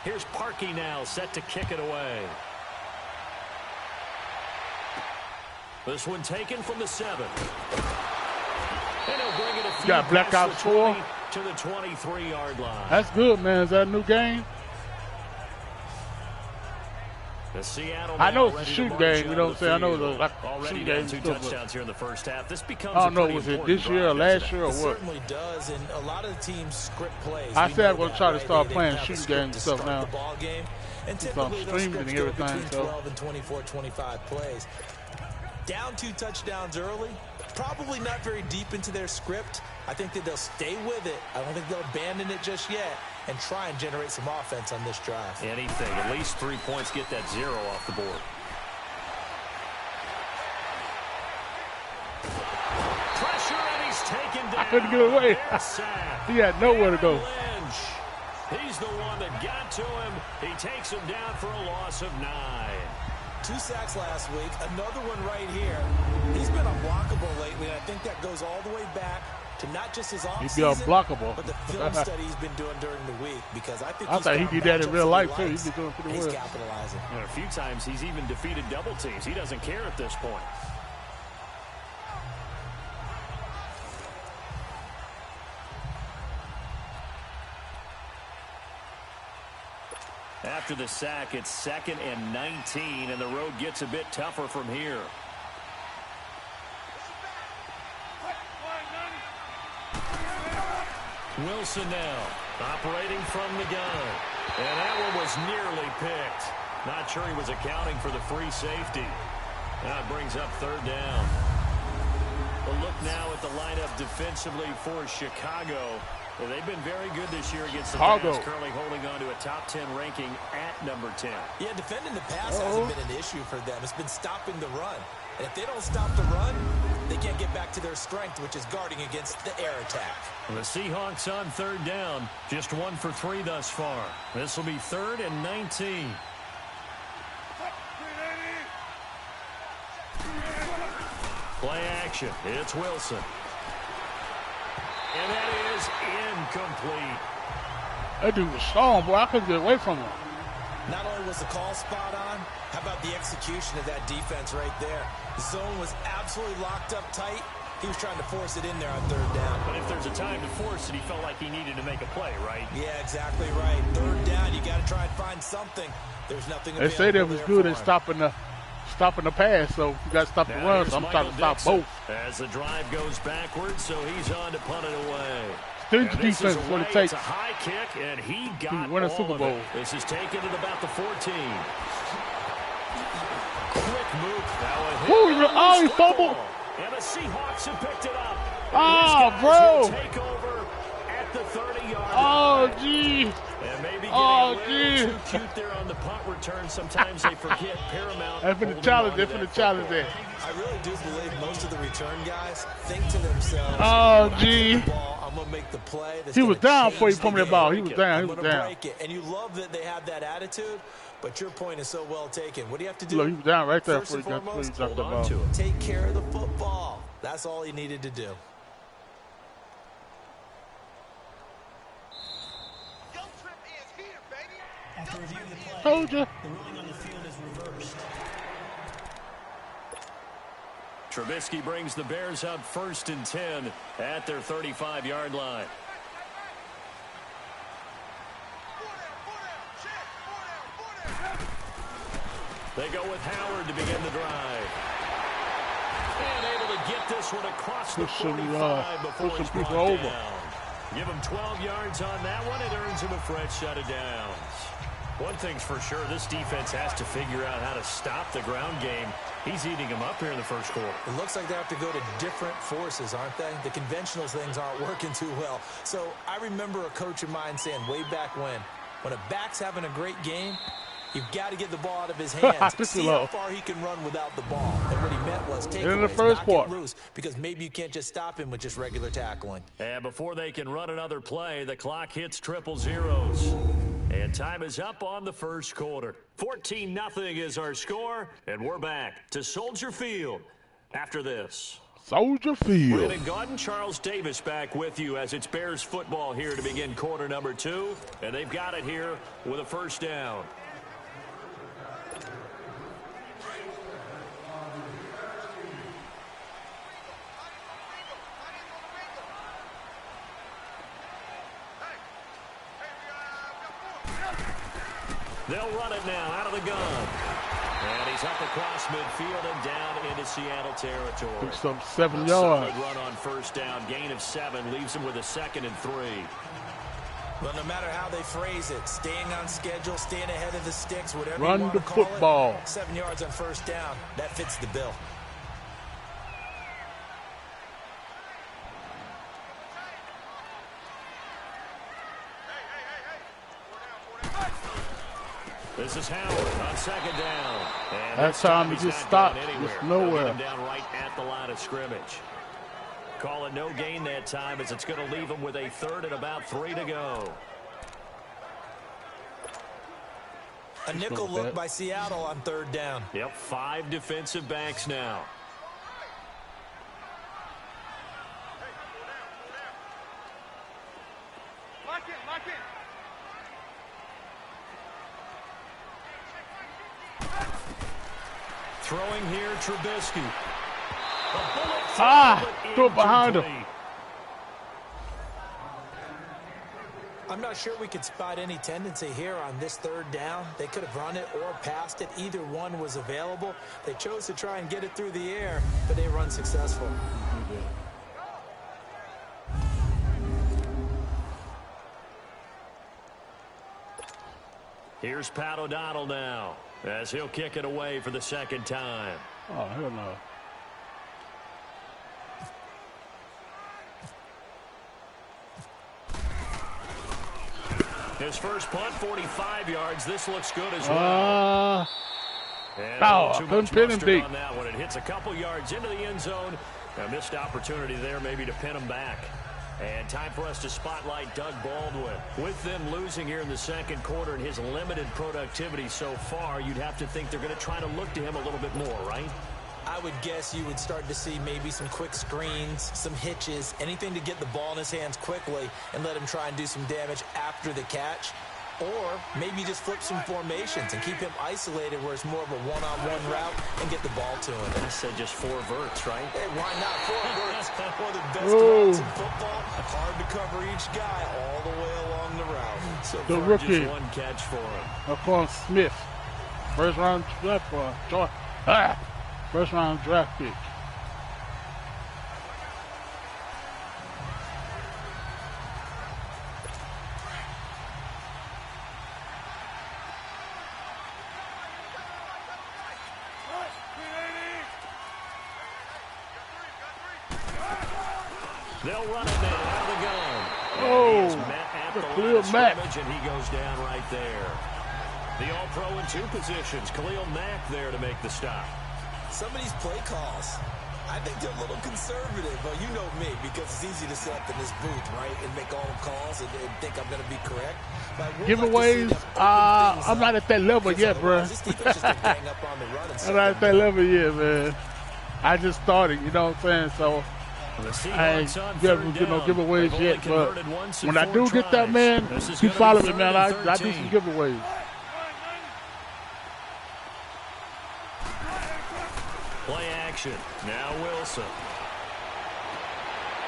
S3: Here's Parkey now, set to kick it away. This one taken from the 7. And he'll bring it a few
S1: got blackout score
S3: to the 23-yard line.
S1: That's good, man. Is that a new game?
S3: The Seattle
S1: I know it's a shooting game. You know what I'm saying? I know it's like
S3: already
S1: shooting
S3: down
S1: game.
S3: 2 touchdowns here in the first half. This becomes
S1: I don't know, was it this year or last year or
S4: It
S1: what?
S4: certainly does, and a lot of the teams script plays.
S1: I
S4: We
S1: said
S4: know
S1: I'm going to
S4: that,
S1: try to
S4: right?
S1: start
S4: They
S1: playing
S4: have a
S1: shooting
S4: script
S1: games
S4: to
S1: and stuff
S4: start
S1: now.
S4: the ball game. And
S1: Since
S4: typically
S1: I'm
S4: those
S1: streaming
S4: scripts
S1: and
S4: go
S1: everything,
S4: between
S1: so.
S4: 12 and 24, 25 plays. Down 2 touchdowns early, probably not very deep into their script. I think that they'll stay with it. I don't think they'll abandon it just yet and try and generate some offense on this drive.
S3: Anything, at least 3 points, get that 0 off the board. taken down.
S1: I couldn't get away. He had nowhere to go.
S3: Lynch. He's the one that got to him. He takes him down for a loss of 9.
S4: 2 sacks last week, another one right here. He's been unblockable lately, and I think that goes all the way back to not just his offseason,
S1: he'd be unblockable,
S4: but the film study he's been doing during the week, because I think
S1: I thought he did that in real life too. He's been doing pretty well.
S4: He's capitalizing.
S3: And a few times he's even defeated double teams. He doesn't care at this point. After the sack, it's 2nd and 19, and the road gets a bit tougher from here. Wilson now, operating from the gun. And that one was nearly picked. Not sure he was accounting for the free safety. That brings up 3rd down. A look now at the lineup defensively for Chicago. They've been very good this year against the pass, currently holding on to a top 10 ranking at number 10.
S4: Yeah, defending the pass hasn't been an issue for them. It's been stopping the run. And if they don't stop the run, they can't get back to their strength, which is guarding against the air attack.
S3: The Seahawks on 3rd down, just 1 for 3 thus far. This will be 3rd and 19. Play action. It's Wilson. And that is incomplete.
S1: That dude was strong, boy. I couldn't get away from him.
S4: Not only was the call spot on, how about the execution of that defense right there? The zone was absolutely locked up tight. He was trying to force it in there on 3rd down.
S3: But if there's a time to force it, he felt like he needed to make a play, right?
S4: Yeah, exactly right. 3rd down, you got to try and find something. There's nothing.
S1: They say they was good at stopping the pass, so you got to stop the run. So I'm trying to stop both.
S3: As the drive goes backwards, so he's on to punt it away.
S1: Stingy defense is what it takes.
S3: It's a high kick, and he got
S1: win a Super Bowl.
S3: This is taken at about the 14. Quick move.
S1: Oh, he fumbled.
S3: And the Seahawks have picked it up.
S1: Oh, bro.
S3: Take over at the 30-yard
S1: line. Gee.
S3: And maybe getting a little too cute there on the punt return. Sometimes they forget paramount.
S1: That's for the challenge. That's for the challenge there.
S4: I really do believe most of the return guys think to themselves,
S1: oh, gee.
S4: I'm going to make the play.
S1: He was down before he pulled that ball. He was down. He was down.
S4: Break it. And you love that they have that attitude, but your point is so well taken. What do you have to do?
S1: Look, he was down right there
S4: before
S1: he dropped the ball.
S4: Take care of the football. That's all he needed to do.
S6: After reviewing the play,
S1: Told you.
S6: the ruling on the field is reversed.
S3: Trubisky brings the Bears up 1st and 10 at their 35-yard line. They go with Howard to begin the drive. And able to get this one across the 45 before he's brought down. Give him 12 yards on that one. It earns him a fresh set of downs. One thing's for sure, this defense has to figure out how to stop the ground game. He's eating them up here in the first quarter.
S4: It looks like they have to go to different forces, aren't they? The conventional things aren't working too well. So I remember a coach of mine saying way back when a back's having a great game, you've got to get the ball out of his hands. See how far he can run without the ball. And what he meant was take
S1: in the first quarter,
S4: loose, because maybe you can't just stop him with just regular tackling.
S3: And before they can run another play, the clock hits triple zeros. And time is up on the first quarter. 14-0 is our score, and we're back to Soldier Field after this.
S1: Soldier Field.
S3: Brandon Gaudin, Charles Davis back with you as it's Bears football here to begin quarter number 2. And they've got it here with a first down. They'll run it now out of the gun. And he's up across midfield and down into Seattle territory.
S1: Some 7 yards.
S3: Solid run on first down. Gain of 7 leaves him with a 2nd and 3.
S4: But no matter how they phrase it, staying on schedule, staying ahead of the sticks, whatever
S1: run
S4: you want
S1: the
S4: to call
S1: football.
S4: It, 7 yards on first down, that fits the bill.
S3: This is Howard on 2nd down. And
S1: that time he just stopped. Just nowhere.
S3: Down right at the line of scrimmage. Call it no gain that time as it's going to leave them with a 3rd and about 3 to go.
S4: A nickel look by Seattle on 3rd down.
S3: Yep, 5 defensive backs now.
S5: Lock in, lock in.
S3: Throwing here, Trubisky.
S1: Threw it behind him.
S4: I'm not sure we could spot any tendency here on this 3rd down. They could have run it or passed it. Either one was available. They chose to try and get it through the air, but they run successful.
S3: Here's Pat O'Donnell now as he'll kick it away for the 2nd time.
S1: Oh, hell no.
S3: His first punt, 45 yards. This looks good as well.
S1: Couldn't pin him deep
S3: on that one. It hits a couple yards into the end zone. A missed opportunity there maybe to pin him back. And time for us to spotlight Doug Baldwin. With them losing here in the 2nd quarter and his limited productivity so far, you'd have to think they're going to try to look to him a little bit more, right?
S4: I would guess you would start to see maybe some quick screens, some hitches, anything to get the ball in his hands quickly and let him try and do some damage after the catch. Or maybe just flip some formations and keep him isolated where it's more of a one-on-one route and get the ball to him.
S3: I said just 4 verts, right?
S4: Hey, why not 4 verts? One of the best routes in football. Hard to cover each guy all the way along the route.
S3: So
S1: the
S3: far,
S1: rookie.
S3: just 1 catch for him.
S1: Alphonse Smith. First round draft pick.
S3: They'll run it now out of the gun.
S1: Oh,
S3: at the
S1: Khalil
S3: line of
S1: Mack.
S3: scrimmage, and he goes down right there. The All-Pro in 2 positions. Khalil Mack there to make the stop.
S4: Some of these play calls, I think they're a little conservative. But you know me, because it's easy to sit up in this booth, right, and make all the calls and think I'm going to be correct.
S1: Giveaways, I'm not at that level yet, bro.
S4: This defense just gonna gang up on the run and
S1: I'm not at that level yet, man. I just started, you know what I'm saying? So I ain't get no giveaways yet, but when I do get that, man, you follow me, man. I do some giveaways.
S3: Play action. Now Wilson.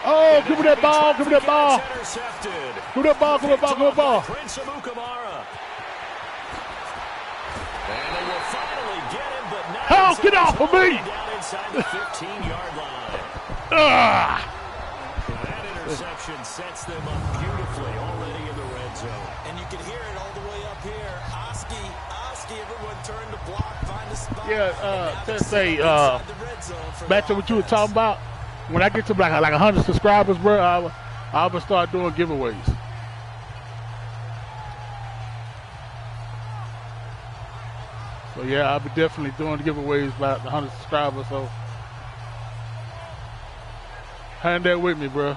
S1: Oh, give me that ball, give me that ball.
S3: Intercepted.
S1: Give me that ball, give me that ball, give me that ball.
S3: Prince Amukamara. And they will finally get him, but not.
S1: Hell, get off of me.
S3: Down inside the 15-yard line. That interception sets them up beautifully already in the red zone.
S4: And you can hear it all the way up here. Oski, everyone turn the block, find a spot.
S1: Yeah, let's say, back to what you were talking about. When I get to like 100 subscribers, bro, I will start doing giveaways. So yeah, I'll be definitely doing giveaways about 100 subscribers. So hand that with me, bro.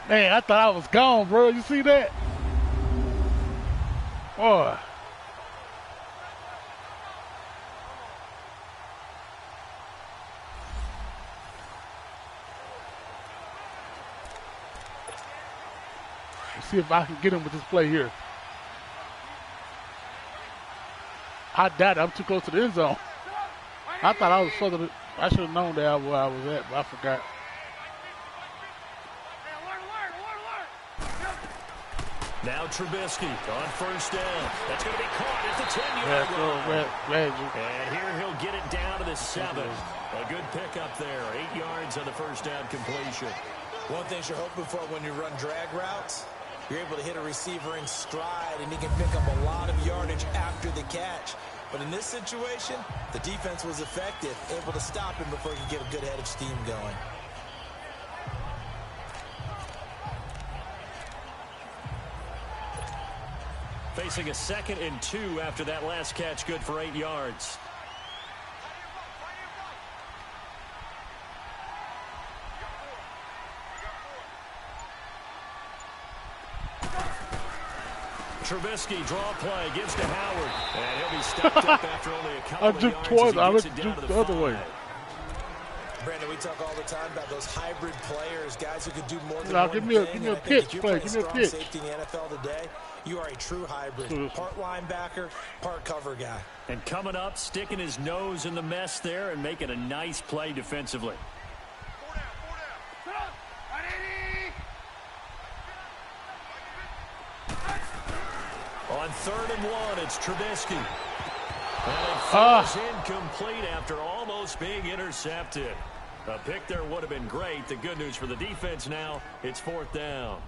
S1: Man, I thought I was gone, bro. You see that? Boy. Let's see if I can get him with this play here. I doubt it. I'm too close to the end zone. I thought I was further. I should have known that where I was at, but I forgot.
S3: Now Trubisky on first down. That's going to be caught at the 10-yard line. And here he'll get it down to the 7. A good pickup there. 8 yards on the first down completion.
S4: One thing you're hoping for when you run drag routes, you're able to hit a receiver in stride, and he can pick up a lot of yardage after the catch. But in this situation, the defense was effective, able to stop him before he could get a good head of steam going.
S3: facing a 2nd and 2 after that last catch, good for 8 yards. Trubisky draw play, gives to Howard, and he'll be stopped up after only a couple of yards as he gets it down to the 5.
S4: Brandon, we talk all the time about those hybrid players, guys who could do more than
S1: now,
S4: one
S1: give
S4: thing.
S1: me a pitch, play. Give me a pitch.
S4: Safety in the NFL today, you are a true hybrid. Part linebacker, part cover guy.
S3: And coming up, sticking his nose in the mess there and making a nice play defensively. On 3rd and 1, it's Trubisky. And it falls incomplete after almost being intercepted. A pick there would have been great. The good news for the defense now, it's 4th down.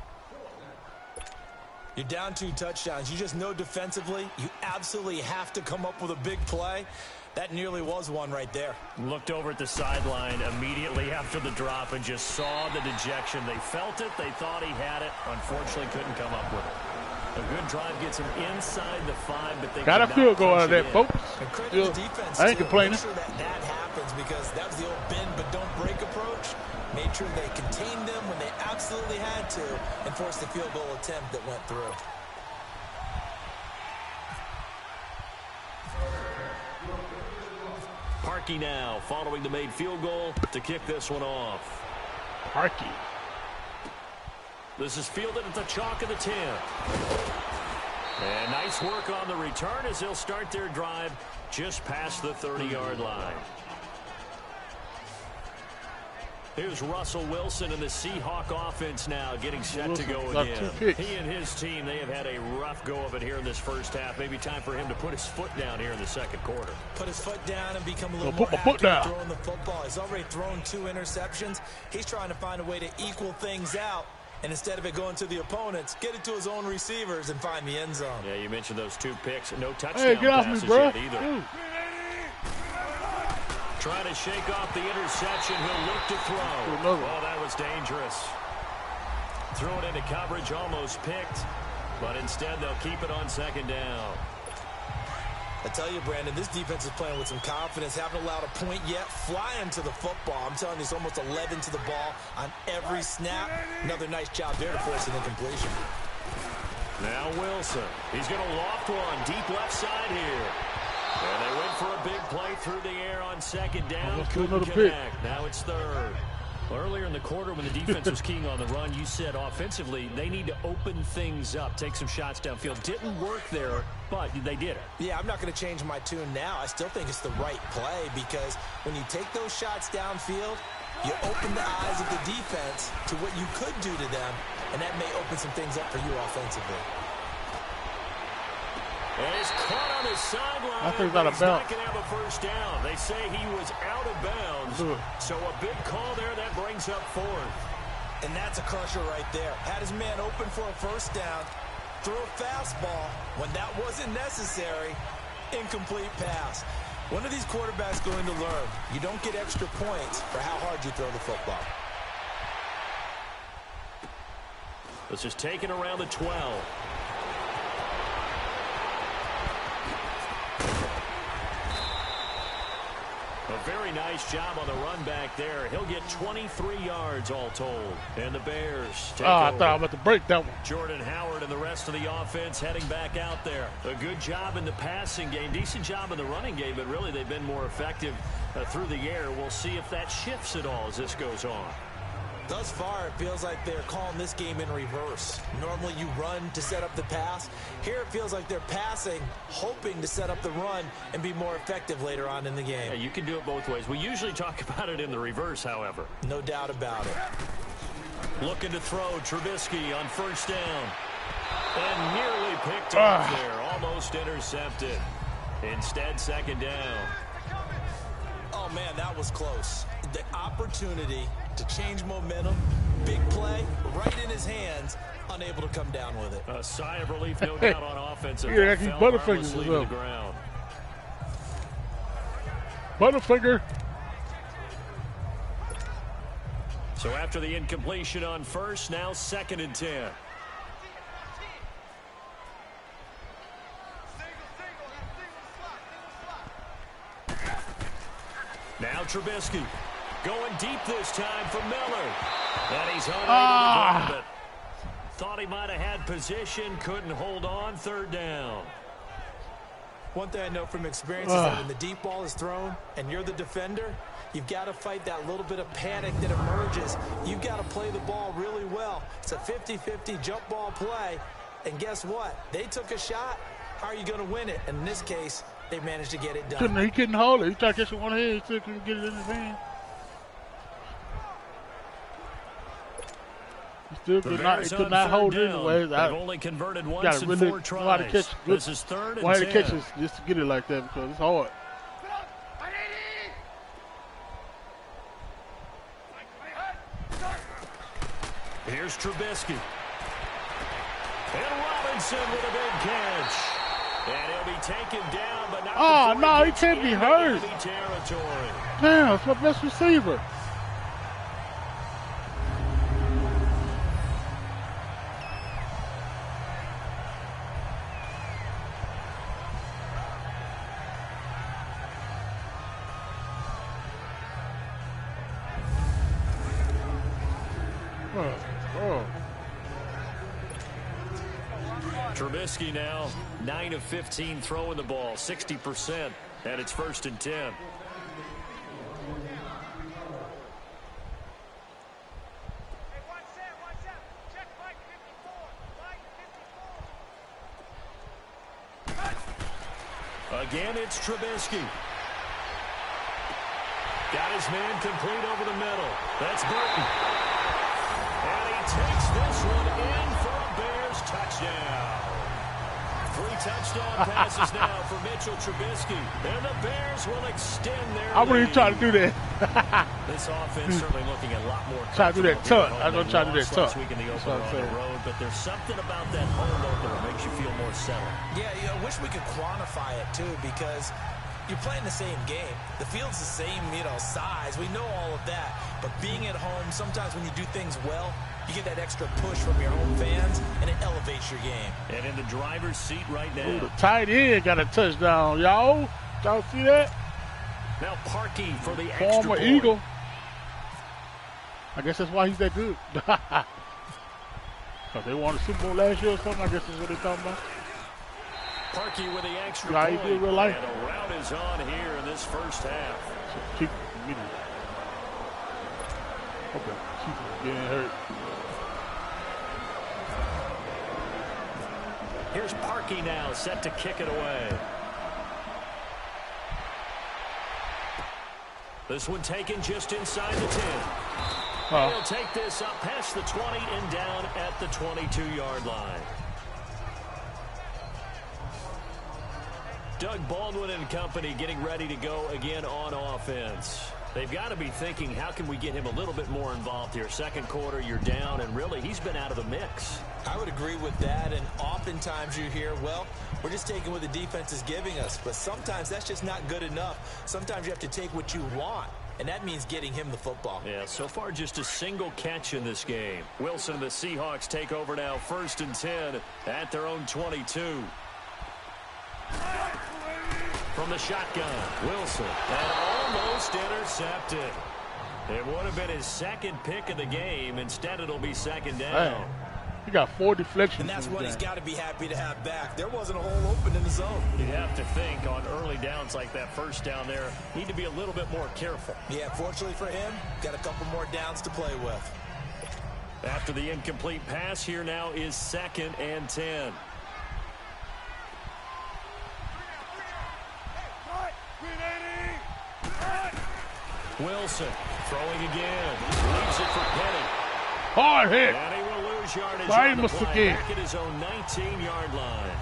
S4: You're down 2 touchdowns. You just know defensively you absolutely have to come up with a big play. That nearly was one right there.
S3: Looked over at the sideline immediately after the drop and just saw the dejection. They felt it. They thought he had it. Unfortunately, couldn't come up with it. A good drive gets him inside the 5, but they
S1: got a field goal out of that, folks.
S4: And credit to the defense,
S1: I ain't complaining.
S4: Make sure that happens, because that was the old bend but don't break approach. Made sure they contained them when they absolutely had to and forced the field goal attempt that went through.
S3: Parkey now following the made field goal to kick this one off.
S1: Parkey.
S3: This is fielded at the chalk of the 10. And nice work on the return as they'll start their drive just past the 30-yard line. Here's Russell Wilson and the Seahawk offense now getting set to go again. He and his team, they have had a rough go of it here in this first half. Maybe time for him to put his foot down here in the 2nd quarter.
S4: Put his foot down and become a little more accurate throwing the football. He's already thrown 2 interceptions. He's trying to find a way to equal things out. And instead of it going to the opponents, get it to his own receivers and find the end zone.
S3: Yeah, you mentioned those 2 picks. No touchdown passes yet either. Trying to shake off the interception. He'll look to throw. Oh, that was dangerous. Threw it into coverage, almost picked. But instead, they'll keep it on 2nd down.
S4: I tell you, Brandon, this defense is playing with some confidence. Haven't allowed a point yet. Flying to the football. I'm telling you, it's almost 11 to the ball on every snap. Another nice job there to force an incompletion.
S3: Now Wilson. He's going to loft one deep left side here. And they went for a big play through the air on 2nd down. Couldn't connect. Now it's 3rd. Earlier in the quarter when the defense was keying on the run, you said offensively they need to open things up, take some shots downfield. Didn't work there, but they did it.
S4: Yeah, I'm not going to change my tune now. I still think it's the right play, because when you take those shots downfield, you open the eyes of the defense to what you could do to them, and that may open some things up for you offensively.
S3: And he's caught on his sideline.
S1: I think he's out of bounds.
S3: Not going to have a first down. They say he was out of bounds. So a big call there that brings up 4th.
S4: And that's a crusher right there. Had his man open for a first down. Threw a fastball when that wasn't necessary. Incomplete pass. When are these quarterbacks going to learn? You don't get extra points for how hard you throw the football.
S3: This is taken around the 12. A very nice job on the run back there. He'll get 23 yards all told. And the Bears take over.
S1: I thought I was about to break that one.
S3: Jordan Howard and the rest of the offense heading back out there. A good job in the passing game. Decent job in the running game, but really they've been more effective through the air. We'll see if that shifts at all as this goes on.
S4: Thus far, it feels like they're calling this game in reverse. Normally you run to set up the pass. Here it feels like they're passing, hoping to set up the run and be more effective later on in the game.
S3: Yeah, you can do it both ways. We usually talk about it in the reverse, however.
S4: No doubt about it.
S3: Looking to throw Trubisky on 1st down. And nearly picked off there. Almost intercepted. Instead, 2nd down.
S4: Oh, man, that was close. The opportunity to change momentum, big play, right in his hands, unable to come down with it.
S3: A sigh of relief, no doubt, on offense.
S1: Yeah, he's Butterfingers
S3: to the ground.
S1: Butterfinger.
S3: So after the incompletion on 1st, now 2nd and 10. Now Trubisky going deep this time for Miller. And he's unable to grab it. Thought he might have had position, couldn't hold on. Third down.
S4: One thing I know from experience is that when the deep ball is thrown and you're the defender, you've got to fight that little bit of panic that emerges. You've got to play the ball really well. It's a 50-50 jump ball play. And guess what? They took a shot. How are you going to win it? And in this case, they managed to get it done.
S1: He couldn't hold it. He tried to catch it one hand. He still couldn't get it in his hand. He still could not hold it anyway.
S3: They've only converted once in
S1: really
S3: 4 tries. This is third and 10.
S1: Why to catch it just to get it like that because it's hard.
S3: Here's Trubisky. And Robinson with a big catch. And he'll be taken down, but not
S1: Oh, no, he can't be hurt.
S3: Territory.
S1: Damn, it's my best receiver.
S3: Trubisky now 9 of 15 throwing the ball, 60%, and it's 1st and 10. Again, it's Trubisky. Got his man complete over the middle. That's Burton. And he takes this one in for a Bears touchdown. 3 touchdown passes now for Mitchell Trubisky. And the Bears will extend their
S1: I wouldn't
S3: lead.
S1: try to do that.
S3: This offense certainly looking a lot more.
S1: Try to do that tough. I'm going to try to do that tough.
S3: Last week in the opener on the road, but there's something about that home opener that makes you feel more settled.
S4: Yeah, I wish we could quantify it too, because you're playing the same game. The field's the same, size. We know all of that. But being at home, sometimes when you do things well, you get that extra push from your home fans, and it elevates your game.
S3: And in the driver's seat right now.
S1: Ooh, the tight end got a touchdown, y'all. Y'all see that?
S3: Now Parkey for the extra
S1: Former
S3: point.
S1: Eagle. I guess that's why he's that good. Because they won a Super Bowl last year or something. I guess that's what they're talking about.
S3: Parkey with the extra
S1: Yeah,
S3: point.
S1: he did real life.
S3: And a route is on here in this first half.
S1: So keep getting hurt.
S3: Here's Parkey now, set to kick it away. This one taken just inside the 10. He'll take this up past the 20 and down at the 22-yard line. Doug Baldwin and company getting ready to go again on offense. They've got to be thinking, how can we get him a little bit more involved here? Second quarter, you're down, and really, he's been out of the mix.
S4: I would agree with that, and oftentimes you hear, well, we're just taking what the defense is giving us, but sometimes that's just not good enough. Sometimes you have to take what you want, and that means getting him the football.
S3: Yeah, so far just a single catch in this game. Wilson and the Seahawks take over now, 1st and 10 at their own 22. From the shotgun, Wilson, and almost intercepted. It would have been his second pick of the game. Instead, it'll be second down.
S1: Man, he got 4 deflections.
S4: And that's what he's got to be happy to have back. There wasn't a hole open in the zone.
S3: You'd have to think on early downs like that first down there, need to be a little bit more careful.
S4: Yeah, fortunately for him, got a couple more downs to play with.
S3: After the incomplete pass, here now is 2nd and 10. Wilson throwing again. Leaves it for Penny.
S1: Hard hit.
S3: And he will lose yardage
S1: Right,
S3: on the
S1: Mr.
S3: play,
S1: King.
S3: back at his own 19-yard line.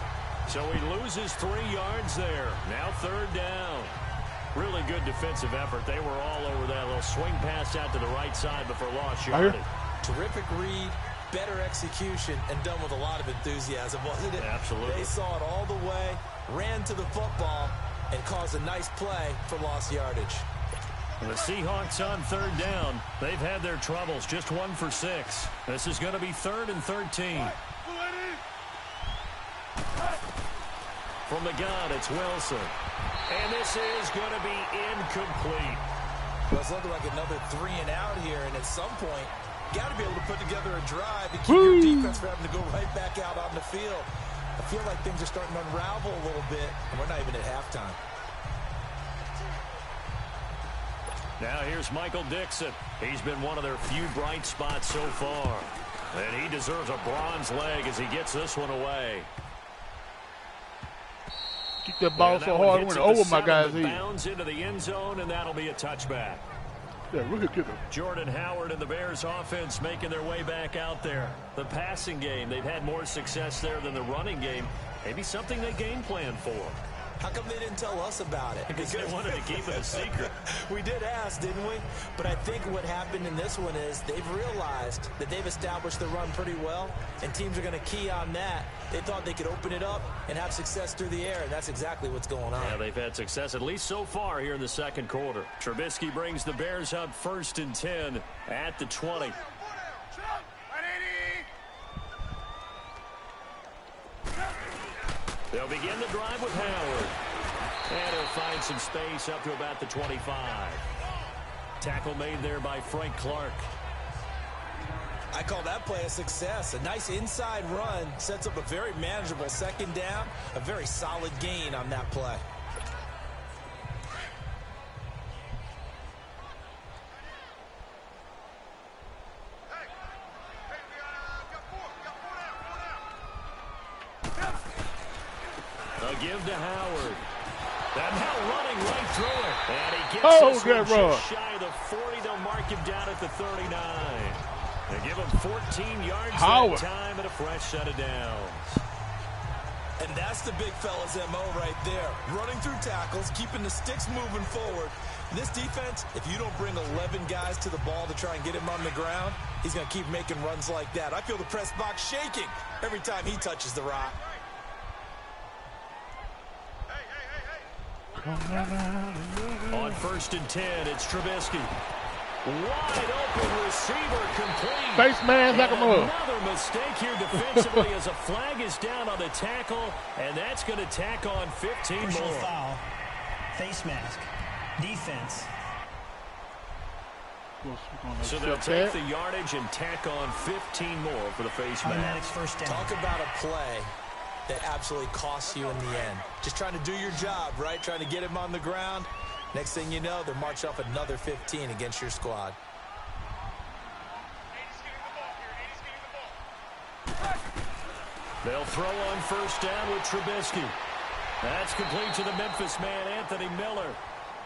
S3: So he loses 3 yards there. Now 3rd down. Really good defensive effort. They were all over that little swing pass out to the right side before lost yardage.
S4: Terrific read, better execution, and done with a lot of enthusiasm, wasn't it?
S3: Absolutely.
S4: They saw it all the way, ran to the football, and caused a nice play for lost yardage.
S3: The Seahawks on 3rd down. They've had their troubles, just 1 for 6. This is going to be 3rd and 13. From the gun, it's Wilson. And this is going to be incomplete.
S4: Well, it's looking like another 3 and out here, and at some point, you got to be able to put together a drive and keep your defense from having to go right back out on the field. I feel like things are starting to unravel a little bit, and we're not even at halftime.
S3: Now here's Michael Dixon. He's been one of their few bright spots so far. And he deserves a bronze leg as he gets this one away.
S1: Keep that ball so hard it went over my guy's head.
S3: Bounds into the end zone, and that'll be a touchback.
S1: Yeah, look at him.
S3: Jordan Howard and the Bears offense making their way back out there. The passing game, they've had more success there than the running game. Maybe something they game plan for.
S4: How come they didn't tell us about it?
S3: Because they wanted to keep it a secret.
S4: We did ask, didn't we? But I think what happened in this one is they've realized that they've established the run pretty well, and teams are going to key on that. They thought they could open it up and have success through the air, and that's exactly what's going on.
S3: Yeah, they've had success, at least so far here in the second quarter. Trubisky brings the Bears up 1st and 10 at the 20. They'll begin the drive with Howard. And he'll find some space up to about the 25. Tackle made there by Frank Clark.
S4: I call that play a success. A nice inside run sets up a very manageable second down. A very solid gain on that play.
S3: They'll give to Howard. That now running right through it. And he gets this one just shy of the 40. They'll mark him down at the 39. They give him 14 yards that time and a fresh set of downs.
S4: And that's the big fella's MO right there. Running through tackles, keeping the sticks moving forward. This defense, if you don't bring 11 guys to the ball to try and get him on the ground, he's going to keep making runs like that. I feel the press box shaking every time he touches the rock.
S3: On 1st and 10, it's Trubisky. Wide open receiver complete.
S1: Face man, like a move.
S3: Another mistake here defensively as a flag is down on the tackle, and that's going to tack on 15
S6: Personal
S3: more.
S6: foul. Face mask. Defense.
S3: So they'll take the yardage and tack on 15 more for the face
S6: Automatic
S3: mask.
S6: first down.
S4: Talk about a play that absolutely costs you in the end. Just trying to do your job, right? Trying to get him on the ground. Next thing you know, they're marching off another 15 against your squad.
S3: They'll throw on 1st down with Trubisky. That's complete to the Memphis man, Anthony Miller.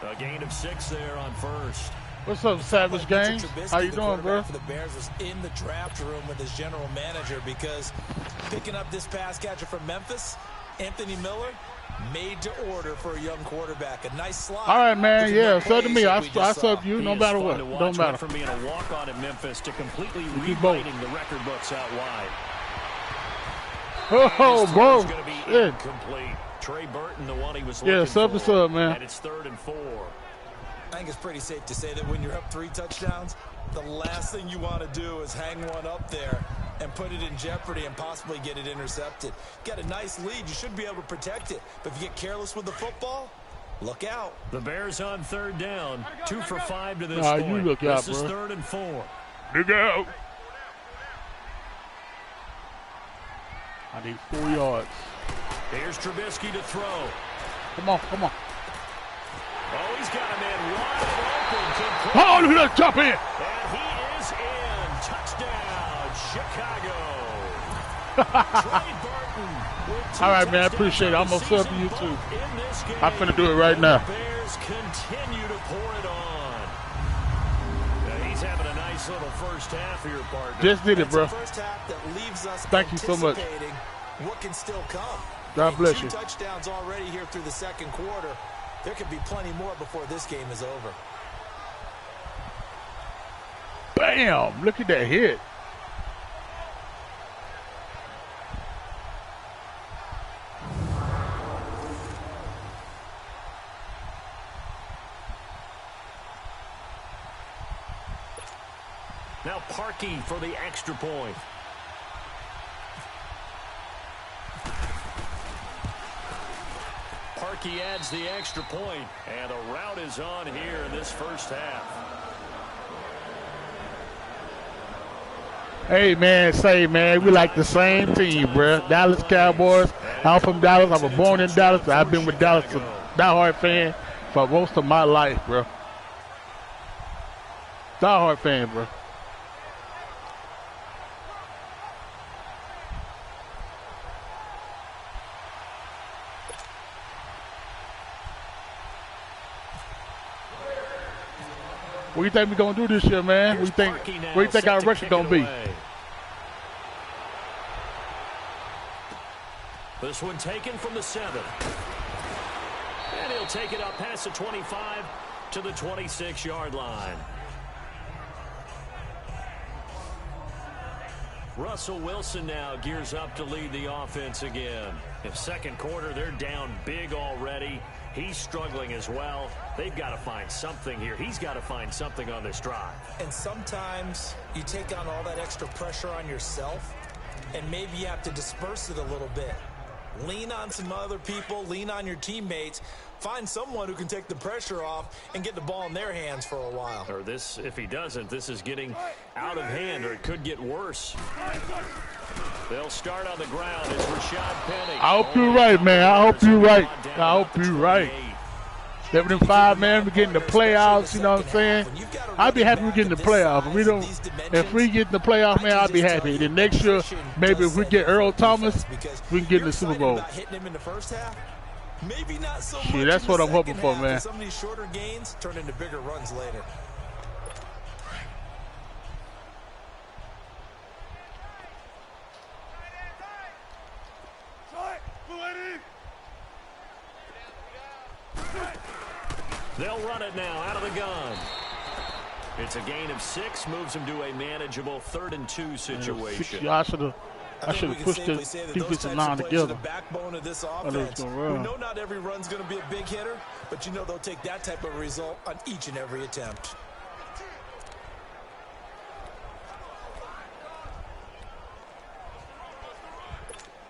S3: A gain of 6 there on 1st.
S1: What's up, Savage Gang? How you doing, bro?
S4: For the Bears was in the draft room with his general manager because picking up this pass catcher from Memphis, Anthony Miller, made to order for a young quarterback. A nice slot.
S1: All right, man. Yeah, so to me, I sub you no matter what. Don't matter.
S3: From being a walk-on at Memphis to completely rewriting the record books out wide.
S1: Oh, bro.
S3: Going to be incomplete. Trey Burton, the one he was looking
S1: sub to sub, man.
S3: And it's 3rd and 4.
S4: I think it's pretty safe to say that when you're up 3 touchdowns, the last thing you want to do is hang one up there and put it in jeopardy and possibly get it intercepted. Got a nice lead. You should be able to protect it. But if you get careless with the football, look out.
S3: The Bears on 3rd down. 2 for 5 to this point.
S1: You look out,
S3: this is
S1: bro.
S3: 3rd and 4.
S1: Look out. I need 4 yards.
S3: Here's Trubisky to throw.
S1: Come on, come on.
S3: Oh, he's got a man wide open.
S1: Oh, look at that jump in.
S3: And he is in. Touchdown, Chicago. Trey Burton with 2
S1: All right, man, I appreciate it. I'm going to sub to you, too. I'm finna do it right now.
S3: The Bears continue to pour it on. He's having a nice little first half here, partner.
S1: Just did it, bro.
S4: First half that leaves us
S1: Thank you so much.
S4: What can still come?
S1: God bless you.
S4: 2 touchdowns already here through the second quarter. There could be plenty more before this game is over.
S1: Bam! Look at that hit.
S3: Now Parkey for the extra point. Parkey adds the extra point, and a rout is on here in this first half.
S1: Hey, man, we like the same team, bro. Dallas Cowboys. I'm from Dallas. I was born in Dallas. I've been with Dallas, a diehard fan for most of my life, bro. Diehard fan, bro. What do you think we're going to do this year, man? What do you think our record going to be?
S3: This one taken from the 7. And he'll take it up past the 25 to the 26-yard line. Russell Wilson now gears up to lead the offense again. In second quarter, they're down big already. He's struggling as well. They've got to find something here. He's got to find something on this drive.
S4: And sometimes you take on all that extra pressure on yourself, and maybe you have to disperse it a little bit. Lean on some other people, lean on your teammates, find someone who can take the pressure off and get the ball in their hands for a while.
S3: Or this, if he doesn't, this is getting out of hand, or it could get worse. They'll start on the ground. It's Rashad Penny.
S1: I hope you're right, man. I hope you're right. I hope you're right. 7-5, man. We're getting the playoffs, you know what I'm saying? I'd be happy we're getting the playoffs. If we get in the playoffs, man, I'd be happy. Then next year, maybe if we get Earl Thomas, we can get in the Super Bowl.
S4: Maybe not so
S1: much. That's what I'm hoping for, man.
S4: Some of these shorter gains turn into bigger runs later.
S3: They'll run it now out of the gun. It's a gain of 6, moves them to a manageable 3rd and 2 situation.
S1: I should have pushed the defensive line together.
S4: The backbone of this offense. We know not every run's going to be a big hitter, but you know they'll take that type of result on each and every attempt.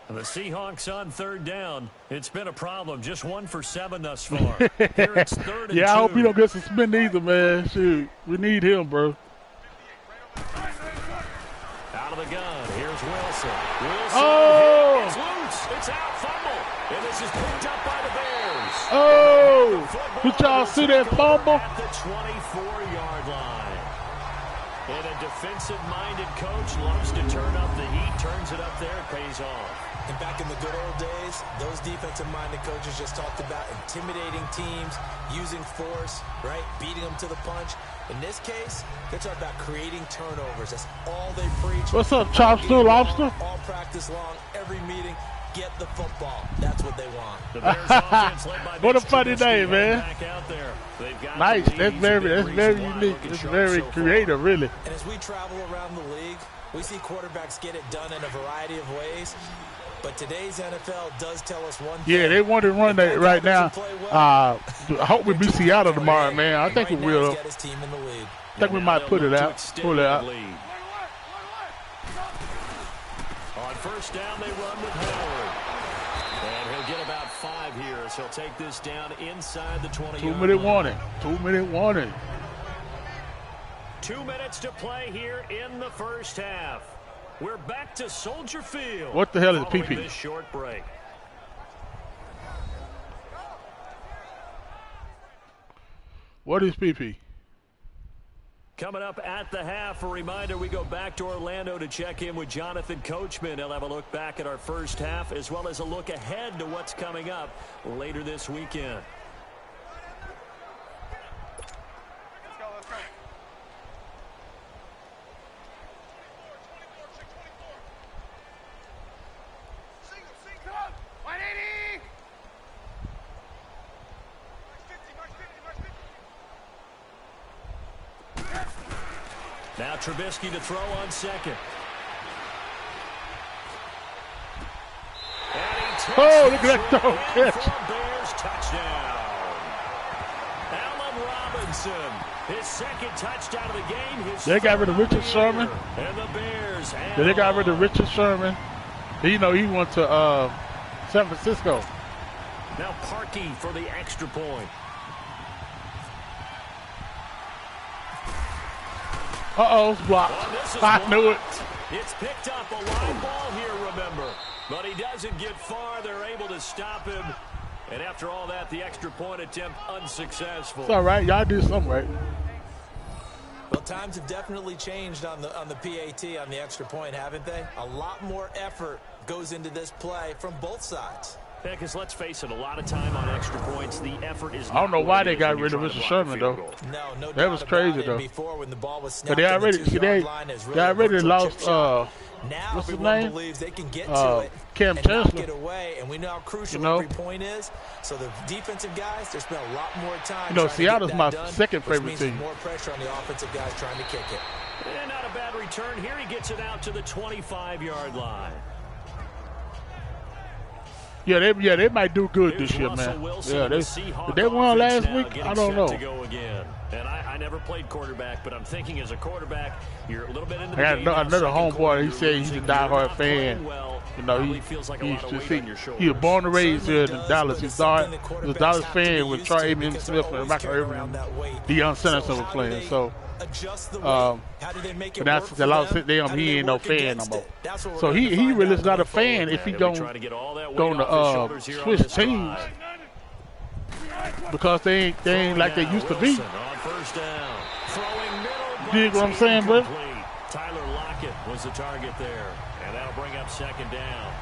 S3: The Seahawks on 3rd down. It's been a problem. Just 1 for 7 thus far. Here it's 3rd and 2.
S1: Yeah, I hope he don't get suspended either, man. Shoot, we need him, bro.
S3: Out of the gun. Here's Wilson.
S1: Oh!
S3: It's loose. It's out. Fumble. And this is picked up by the Bears.
S1: Oh! Did y'all see that fumble?
S3: At the 24-yard line. And a defensive-minded coach loves to turn up the heat. Turns it up there. It pays off.
S4: And back in the good old days, those defensive-minded coaches just talked about intimidating teams, using force, right, beating them to the punch. In this case, they're talking about creating turnovers. That's all they preach.
S1: What's up, Chopstick Lobster?
S4: All practice long, every meeting, get the football. That's what they want.
S3: The Bears offense led by
S1: what a funny day, man.
S3: Back out there.
S1: Nice. That's very unique. It's very creative, really.
S4: And as we travel around the league, we see quarterbacks get it done in a variety of ways. But today's NFL does tell us one thing.
S1: Yeah, they want to run that right now. I hope we beat Seattle tomorrow, man. I think we will. I think we might pull it out.
S3: On first down, they run with Howard. And he'll get about 5 here as he'll take this down inside the 20-yard line.
S1: 2-minute warning. 2-minute warning.
S3: 2 minutes to play here in the first half. We're back to Soldier Field.
S1: What the hell is PP?
S3: This short break.
S1: What is PP?
S3: Coming up at the half, a reminder, we go back to Orlando to check in with Jonathan Coachman. He'll have a look back at our first half as well as a look ahead to what's coming up later this weekend. Now Trubisky to throw on second.
S1: Oh, look at that throw catch.
S3: Bears touchdown. Allen Robinson, his second touchdown of the game.
S1: They got rid of Richard Sherman.
S3: And the Bears.
S1: They got rid of Richard Sherman. You know, he went to San Francisco.
S3: Now Parkey for the extra point.
S1: Uh-oh, it's blocked. I knew it.
S3: It's picked up, a line ball here, remember. But he doesn't get far. They're able to stop him. And after all that, the extra point attempt unsuccessful.
S1: It's all right. Y'all did something right.
S4: Well, times have definitely changed on the PAT, on the extra point, haven't they? A lot more effort goes into this play from both sides.
S3: Yeah, because let's face it, a lot of time on extra points, the effort is.
S1: I don't know why they got rid of Mr. Sherman though.
S4: No,
S1: that was crazy though.
S4: Before, when the ball was
S1: but they already, they already lost.
S4: Now
S1: what's his
S4: everyone
S1: name?
S4: believes they can get to it
S1: Cam
S4: and
S1: Chancellor.
S4: knock it away, and we know how crucial every point is. So the defensive guys, they spent a lot more time.
S1: Seattle's my second favorite team.
S4: More pressure on the offensive guys trying to kick it.
S3: And not a bad return here. He gets it out to the 25-yard line.
S1: Yeah, they might do good this year, man. Yeah, they won last week. I don't know.
S3: And I never played quarterback, but I'm thinking as a quarterback, you're a little bit into the
S1: game. I got another homeboy. He said he's a diehard fan. You know, he was born and raised here in Dallas. He's a Dallas fan with Troy Aikman Smith and Michael Irvin, Deion Sanders were playing. So, but that's the lot of them. He ain't no fan no more. So he really is not a fan if he going to switch teams because they ain't like they used to be. You dig what I'm saying, bro?
S3: Tyler Lockett was the target there, and that'll bring up second down.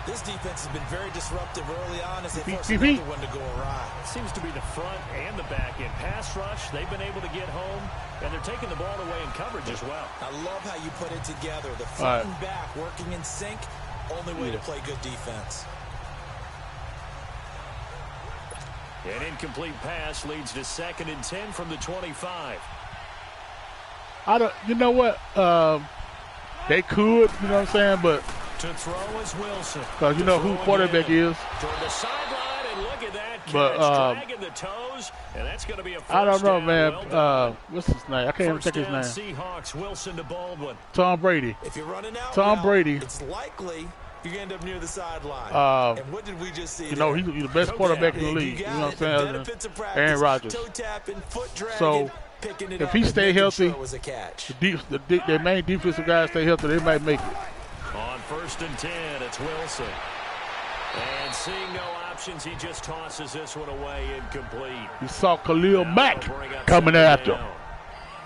S4: This defense has been very disruptive early on as they force another one to go awry.
S3: Seems to be the front and the back end. Pass rush, they've been able to get home, and they're taking the ball away in coverage as well.
S4: I love how you put it together. The front and back working in sync, only way to play good defense.
S3: An incomplete pass leads to 2nd and 10 from the 25.
S1: You know what? They could, you know what I'm saying, but
S3: to throw is Wilson.
S1: Because you know who quarterback is.
S3: Toward the sideline, and look at that catch, dragging the toes, and that's going to be a first
S1: I don't know,
S3: down.
S1: man.
S3: Well
S1: what's his name? I can't even think his name.
S3: Seahawks, Wilson to Baldwin.
S1: Tom Brady.
S4: If you're running out,
S1: Tom Brady.
S4: It's likely you end up near the sideline. And what did we just see?
S1: You know, he's the best quarterback in the league. You know what I'm saying? Aaron Rodgers. So if he stay healthy, the main defensive guys stay healthy, they might make it.
S3: On 1st and 10, it's Wilson. And seeing no options, he just tosses this one away incomplete.
S1: You saw Khalil Mack coming after him.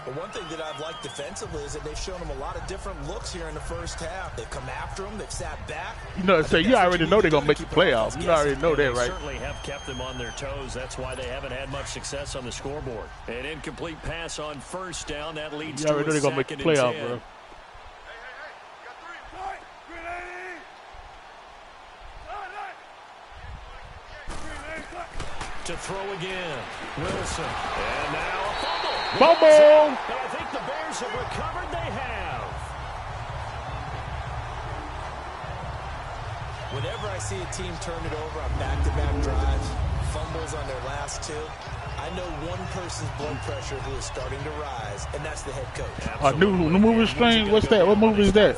S4: But one thing that I've liked defensively is that they've shown him a lot of different looks here in the first half. They've come after him. They've sat back.
S1: You know, you already know they're going to make the playoffs. You already know that, right?
S3: They certainly have kept them on their toes. That's why they haven't had much success on the scoreboard. An incomplete pass on 1st down. That leads to a 2nd and 10. You already know they're going to make the playoffs, bro. To throw again, Wilson, and now a fumble.
S1: Fumble!
S3: And I think the Bears have recovered. They have.
S4: Whenever I see a team turn it over on back-to-back drives, fumbles on their last two, I know one person's blood pressure who is starting to rise, and that's the head coach.
S1: A new movie string? What's that? What movie is that?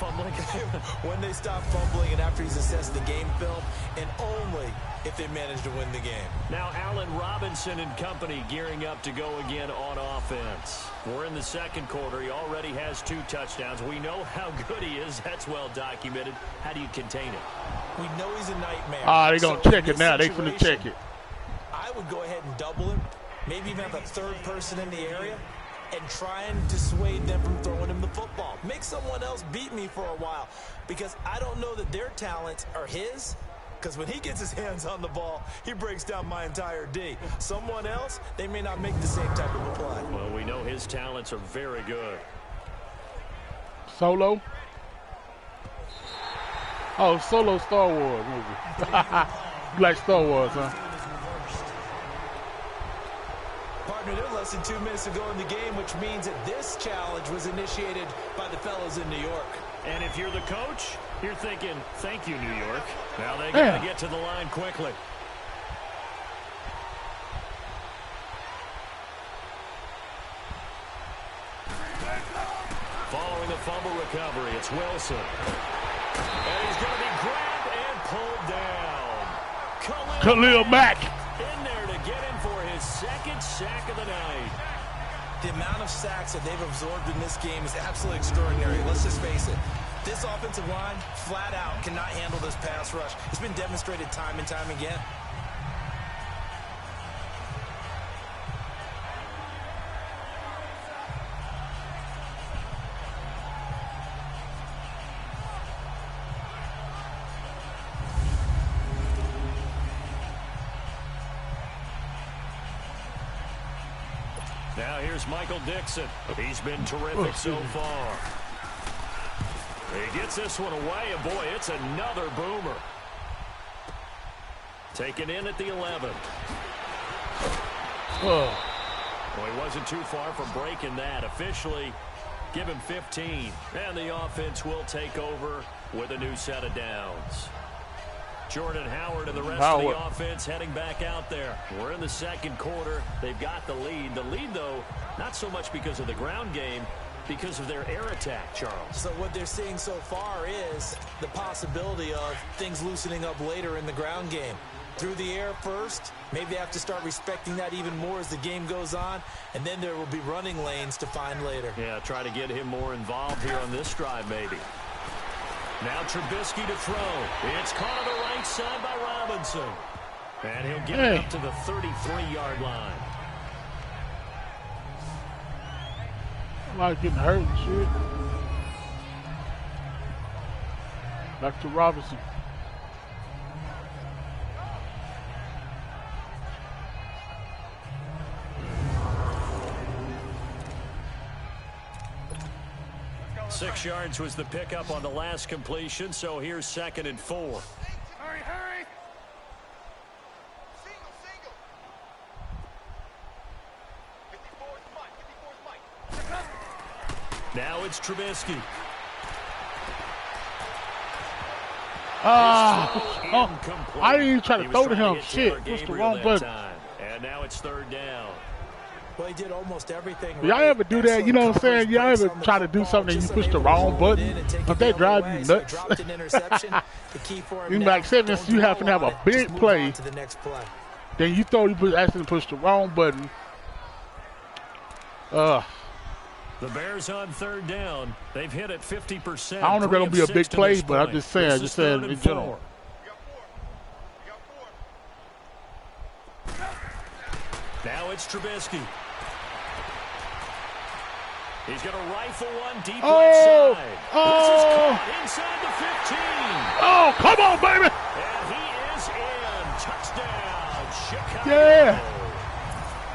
S4: When they stop fumbling and after he's assessed the game film, and only if they manage to win the game.
S3: Now Allen Robinson and company gearing up to go again on offense. We're in the 2nd quarter. He already has 2 touchdowns. We know how good he is. That's well documented. How do you contain it?
S4: We know he's a nightmare.
S1: They're going to check it now. They're going to check it.
S4: I would go ahead and double him. Maybe even have a 3rd person in the area and try and dissuade them from throwing him the football. Make someone else beat me for a while because I don't know that their talents are his. Because when he gets his hands on the ball, he breaks down my entire D. Someone else, they may not make the same type of a play.
S3: Well, we know his talents are very good.
S1: Solo? Oh, Solo Star Wars movie. You like Star Wars, huh?
S4: Partner, they're less than 2 minutes to go in the game, which means that this challenge was initiated by the fellas in New York.
S3: And if you're the coach, you're thinking, thank you, New York. Now they got to get to the line quickly. Following the fumble recovery, it's Wilson. And he's going to be grabbed and pulled down.
S1: Khalil Mack.
S3: In there to get him for his second sack of the night.
S4: The amount of sacks that they've absorbed in this game is absolutely extraordinary. Let's just face it. This offensive line, flat out, cannot handle this pass rush. It's been demonstrated time and time again.
S3: Now here's Michael Dixon. He's been terrific so far. He gets this one away, and boy, it's another boomer. Taken in at the 11. Well, he wasn't too far from breaking that. Officially, give him 15. And the offense will take over with a new set of downs. Jordan Howard and the rest of the offense heading back out there. We're in the second quarter. They've got the lead. The lead, though, not so much because of the ground game, because of their air attack, Charles.
S4: So what they're seeing so far is the possibility of things loosening up later in the ground game. Through the air first, maybe they have to start respecting that even more as the game goes on, and then there will be running lanes to find later.
S3: Yeah, try to get him more involved here on this drive, maybe. Now Trubisky to throw. It's caught on the right side by Robinson. And he'll get it up to the 33-yard line.
S1: Like getting hurt and shit. Back to Robinson.
S3: Six yards was the pickup on the last completion, so here's 2nd and 4.
S5: Hurry, hurry. Single. 54's Mike.
S3: Now it's Trubisky.
S1: I didn't even try to throw to him. Shit, pushed the wrong button.
S3: And now it's 3rd down.
S4: Well, he did almost everything.
S1: Y'all ever do that? You know what I'm saying? Y'all ever try to do something and you push the wrong button? Don't that drive you nuts? You like, say if you happen to have a big play, then you actually push the wrong button.
S3: The Bears on 3rd down. They've hit it 50%.
S1: I don't know if that'll be a big play, but I'm just saying, in general.
S3: Now it's Trubisky. He's going to rifle one deep right side. This is caught inside the 15.
S1: Oh, come on, baby.
S3: And he is in. Touchdown, Chicago.
S1: Yeah.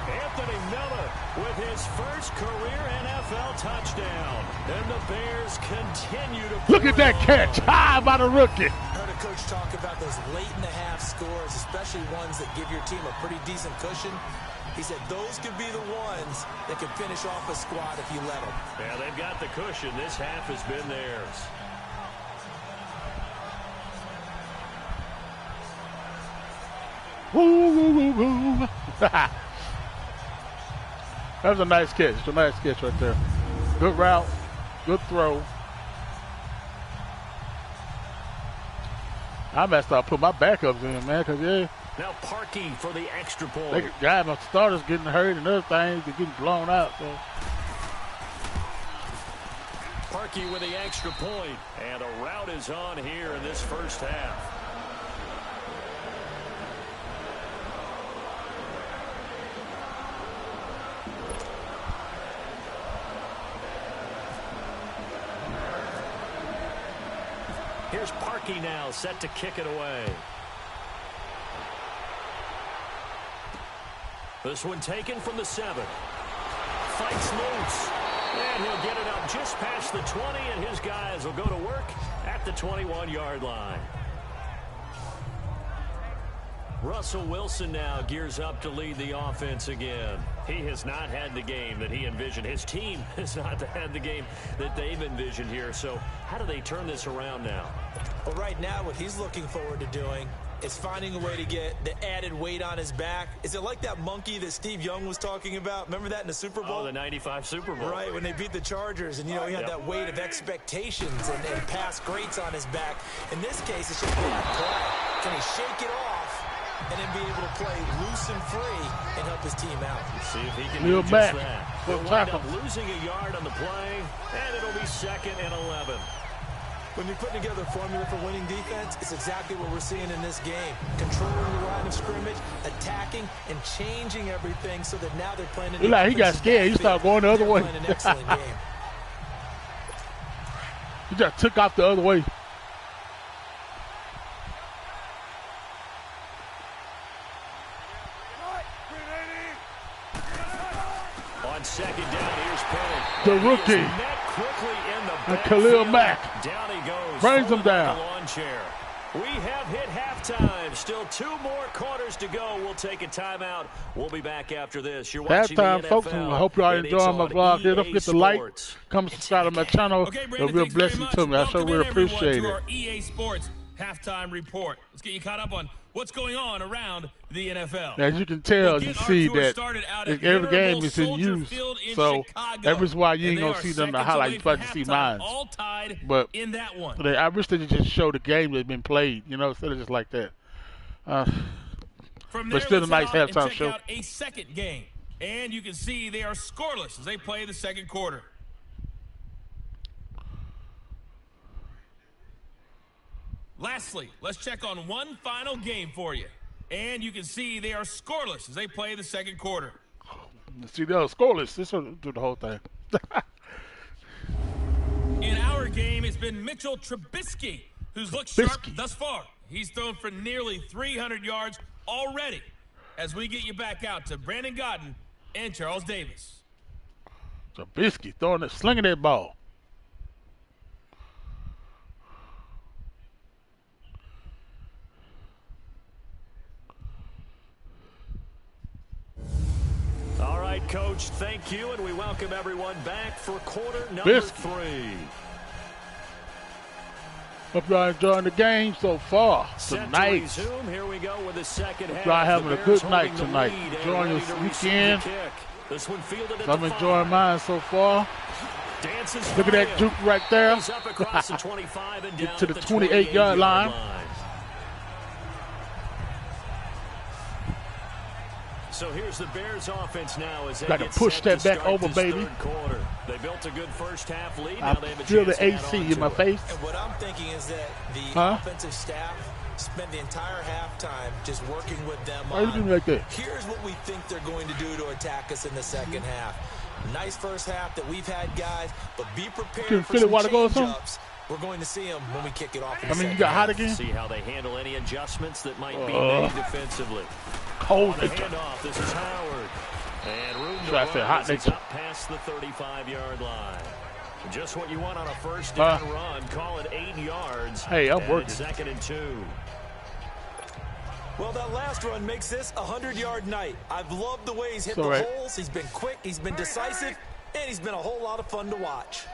S3: Anthony Miller with his first career NFL touchdown. And the Bears continue to
S1: look at that catch. High by the rookie.
S4: Heard a coach talk about those late in the half scores, especially ones that give your team a pretty decent cushion. He said those could be the ones that could finish off a squad if you let them.
S3: Yeah, they've got the cushion. This half has been theirs.
S1: Woo. That was a nice catch. It's a nice catch right there. Good route. Good throw. I messed up. Put my backups in, man, because,
S3: now Parkey for the extra point.
S1: My starters getting hurt and other things. They're getting blown out. So.
S3: Parkey with the extra point. And a route is on here in this first half. Here's Parkey now, set to kick it away. This one taken from the 7. Fights loose. And he'll get it up just past the 20, and his guys will go to work at the 21-yard line. Russell Wilson now gears up to lead the offense again. He has not had the game that he envisioned. His team has not had the game that they've envisioned here. So how do they turn this around now?
S4: Well, right now what he's looking forward to doing is finding a way to get the added weight on his back. Is it like that monkey that Steve Young was talking about? Remember that in the Super Bowl?
S3: Oh, the 95 Super Bowl.
S4: Right, when they beat the Chargers, and, he had that weight of expectations and past greats on his back. In this case, it's just one play. Can he shake it off and then be able to play loose and free and help his team out.
S3: See if he can do just that. They'll wind up losing a yard on the play, and it'll be 2nd and 11.
S4: When you're putting together a formula for winning defense, it's exactly what we're seeing in this game. Controlling the line of scrimmage, attacking, and changing everything so that now they're playing.
S1: Like he got scared. He started going the other way.
S4: An excellent game.
S1: He just took off the other way.
S3: On 2nd down, here's Penn.
S1: The rookie. And Khalil Mack
S3: Down he goes.
S1: brings him down.
S3: Lawn chair. We have hit halftime. Still 2 more quarters to go. We'll take a timeout. We'll be back after this. You're watching
S1: halftime,
S3: the NFL,
S1: folks. I hope y'all enjoying my vlog. Don't forget to like, come subscribe to my channel.
S2: Okay, Brandon,
S1: it'll be a blessing to me. I sure really appreciate it.
S2: Our EA Sports halftime report. Let's get you caught up on what's going on around the NFL.
S1: As you can tell, you see that every game is in use. So that is why you ain't going to see them in the highlights. You're about to see mine. But
S2: in that one.
S1: I wish they just show the game that's been played, instead of just like that. But still a nice halftime show.
S2: Out a second game. And you can see they are scoreless as they play the second quarter. Lastly, let's check on one final game for you. And you can see they are scoreless as they play the second quarter.
S1: See, they're scoreless. This will do the whole thing.
S2: In our game, it's been Mitchell Trubisky who's looked sharp thus far. He's thrown for nearly 300 yards already. As we get you back out to Brandon Godden and Charles Davis.
S1: Trubisky slinging that ball.
S3: All right, Coach, thank you, and we welcome everyone back for quarter number 3.
S1: Hope y'all enjoying the game so far tonight.
S3: Here we go with the second half.
S1: Y'all having a good night tonight. Enjoying your weekend. I'm enjoying mine so far. Look at that juke right there. Get to the 28-yard line.
S3: So here's the Bears offense now as they
S1: got to push that back over, baby.
S3: They built a good first half lead.
S1: I feel the AC in my face.
S4: And what I'm thinking is that the offensive staff spent the entire halftime just working with them on
S1: like that?
S4: Here's what we think they're going to do to attack us in the second half. Nice first half that we've had, guys, but be prepared for some change-ups. We're going to see them when we kick it off in the second
S1: you got hot again?
S3: See how they handle any adjustments that might be made defensively.
S1: Cold.
S3: Handoff. This is Howard. And room to run as he's up past the 35-yard line. Just what you want on a first down run. Call it 8 yards.
S1: Hey, I'm working.
S3: 2nd and 2.
S4: Well, that last run makes this a 100-yard night. I've loved the way he's hit the holes. He's been quick, he's been decisive, and he's been a whole lot of fun to watch.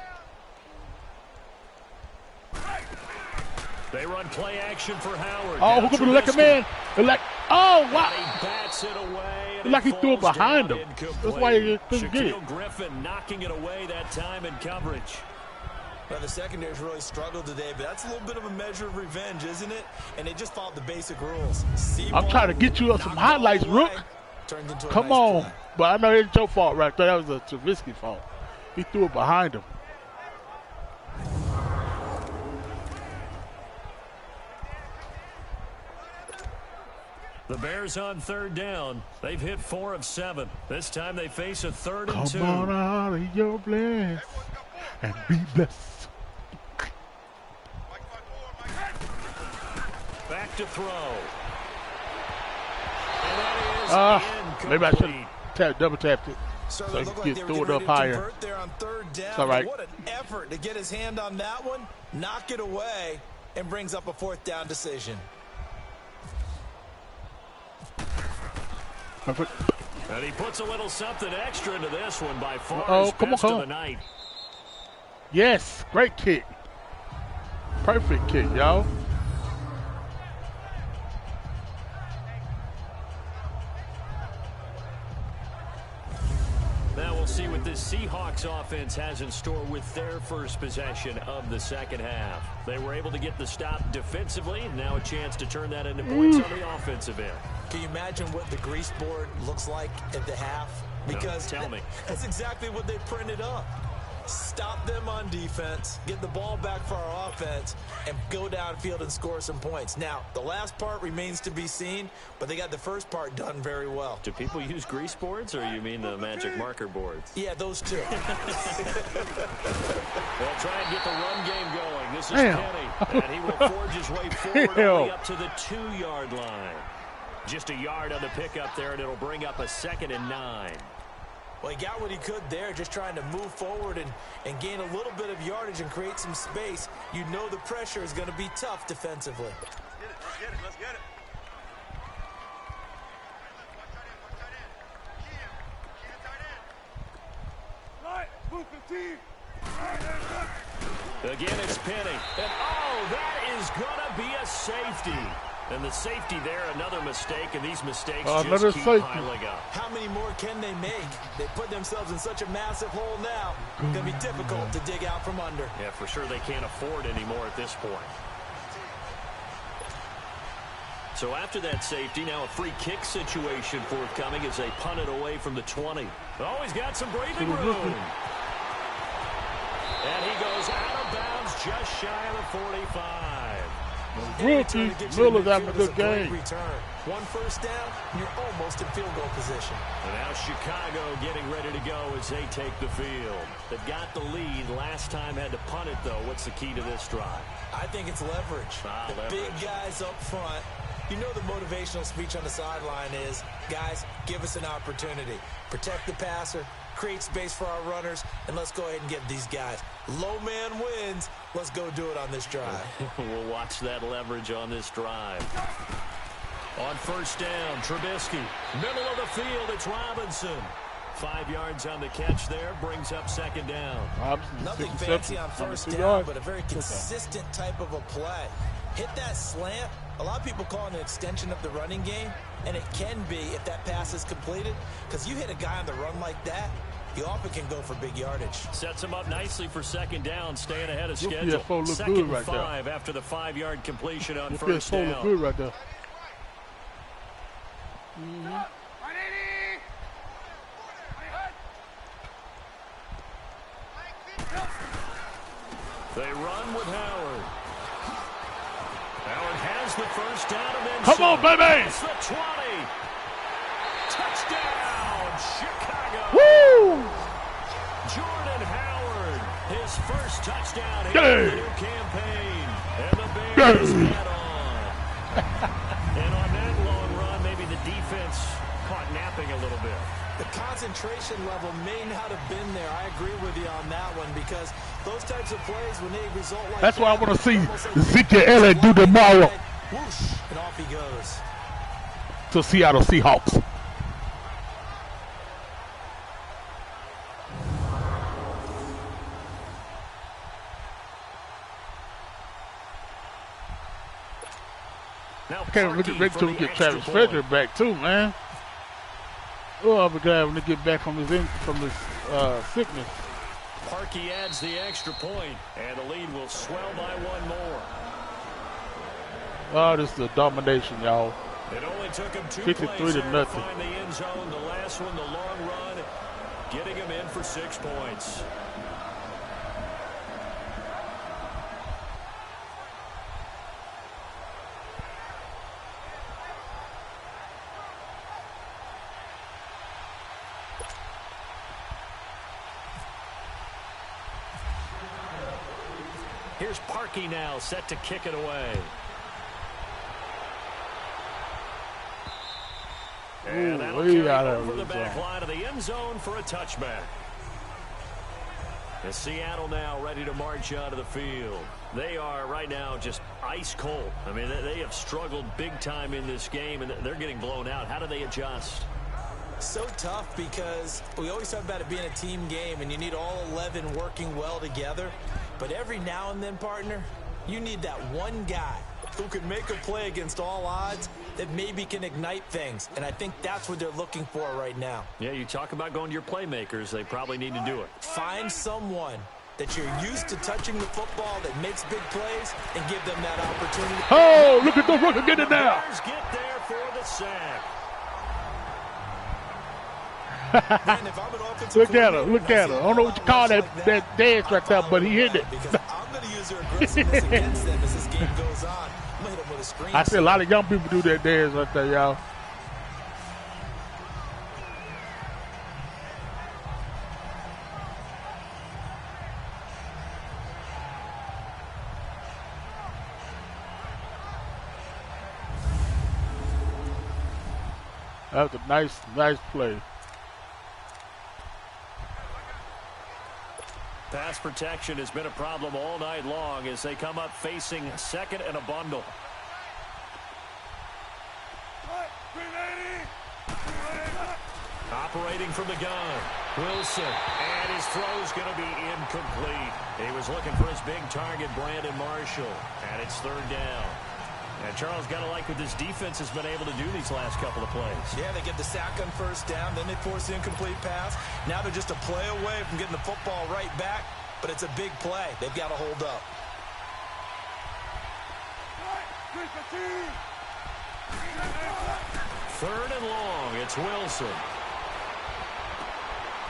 S3: They run play action for Howard.
S1: Oh, who's going to let him in? Oh, wow.
S3: He bats it away.
S1: Like he threw it behind him. That's why he couldn't get it.
S3: Griffin knocking it away that time in coverage.
S4: Well, the secondary's really struggled today, but that's a little bit of a measure of revenge, isn't it? And they just followed the basic rules.
S1: I'm trying to get you some highlights, Rook. Come on. Play. But I know it's your fault right there. That was a Trubisky fault. He threw it behind him.
S3: The Bears on 3rd down. They've hit 4 of 7. This time they face a 3rd and 2.
S1: Come on out of your bless and be blessed.
S3: Back to throw. And that is
S1: maybe I should have double tapped it so he could throw it up higher.
S4: There on 3rd down.
S1: It's all right.
S4: What an effort to get his hand on that one, knock it away, and brings up a 4th down decision.
S3: And he puts a little something extra into this one by far.
S1: Oh, come on.
S3: The night.
S1: Yes, great kick. Perfect kick, y'all.
S3: Now we'll Let's see what this Seahawks offense has in store with their first possession of the second half. They were able to get the stop defensively. Now a chance to turn that into points on the offensive end.
S4: Can you imagine what the grease board looks like at the half? Because
S3: no, tell me.
S4: That's exactly what they printed up. Stop them on defense, get the ball back for our offense, and go downfield and score some points. Now, the last part remains to be seen, but they got the first part done very well.
S3: Do people use grease boards, or you mean the magic marker boards?
S4: Yeah, those two.
S3: They'll try and get the run game going. This is Penny, and he will forge his way forward only up to the 2-yard line. Just a yard on the pickup there, and it'll bring up a 2nd and 9.
S4: Well, he got what he could there, just trying to move forward and gain a little bit of yardage and create some space. You know the pressure is going to be tough defensively.
S5: Let's get it. Let's get it.
S3: Again, it's Penny. And, oh, that is going to be a safety. And the safety there, another mistake, and these mistakes just keep piling up.
S4: How many more can they make? They put themselves in such a massive hole now. It's going to be difficult to dig out from under.
S3: Yeah, for sure they can't afford anymore at this point. So after that safety, now a free kick situation forthcoming as they punt it away from the 20. Oh, he's got some breathing room. And he goes out of bounds just shy of the 45.
S1: Rookie, Miller's having a good game.
S4: Return. One first down, you're almost in field goal position.
S3: And now Chicago getting ready to go as they take the field. They've got the lead. Last time had to punt it, though. What's the key to this drive?
S4: I think it's leverage. The big guys up front. You know the motivational speech on the sideline is, guys, give us an opportunity. Protect the passer, create space for our runners, and let's go ahead and get these guys. Low man wins. Let's go do it on this drive.
S3: We'll watch that leverage on this drive. On first down, Trubisky. Middle of the field, it's Robinson. 5 yards on the catch there, brings up 2nd down.
S4: Nothing fancy on first down, but a very consistent type of a play. Hit that slant. A lot of people call it an extension of the running game, and it can be if that pass is completed, because you hit a guy on the run like that, you often can go for big yardage.
S3: Sets him up nicely for 2nd down, staying ahead of schedule. 2nd and 5 after the 5-yard completion on first down.
S1: Look good right there.
S3: They run with Howard. Howard has the first down and then
S1: come on, baby!
S3: It's the 20. Touchdown, Chicago.
S1: Woo!
S3: Jordan Howard, his first touchdown in the new campaign. And the Bears head on. And on that long run, maybe the defense caught napping a little bit.
S4: The concentration level may not have been there. I agree with you on that one, because those types of plays, when they result like
S1: that's what I want to see Ezekiel Elliott do tomorrow.
S4: Whoosh, and off he goes.
S1: To Seattle Seahawks.
S3: Now
S1: I can't wait till we get Travis Frederick back too, man. Oh, I'll be glad when they get back from his sickness.
S3: Parkey adds the extra point, and the lead will swell by 1 more.
S1: Oh, this is a domination, y'all.
S3: It only took him 2
S1: 53
S3: plays
S1: to
S3: to
S1: nothing.
S3: find the end zone. The last one, the long run, getting him in for 6 points. Here's Parkey now, set to kick it away. And that'll carry over the back line of the end zone for a touchback. And Seattle now ready to march out of the field. They are right now just ice cold. I mean, they have struggled big time in this game, and they're getting blown out. How do they adjust?
S4: So tough, because we always talk about it being a team game, and you need all 11 working well together. But every now and then, partner, you need that one guy who can make a play against all odds that maybe can ignite things. And I think that's what they're looking for right now.
S3: Yeah, you talk about going to your playmakers. They probably need to do it.
S4: Find someone that you're used to touching the football that makes big plays and give them that opportunity.
S1: Oh, look at the rookie get it now.
S3: Bears get there for the sack.
S4: Man, if I'm an offensive
S1: Look at her,
S4: coordinator,
S1: look at her. I don't know what you call that dance right there, but he hit it.
S4: Because I'm going to use their aggressiveness against them as this game goes on. I'm going to hit them with a screen.
S1: I see a lot of young people do that dance right there, y'all. That was a nice play.
S3: Pass protection has been a problem all night long as they come up facing second and a bundle. Operating from the gun, Wilson, and his throw's going to be incomplete. He was looking for his big target, Brandon Marshall, and it's third down. And Charles, got to like what this defense has been able to do these last couple of plays.
S4: Yeah, they get the sack on first down, then they force the incomplete pass. Now they're just a play away from getting the football right back, but it's a big play. They've got to hold up.
S3: Third and long, it's Wilson.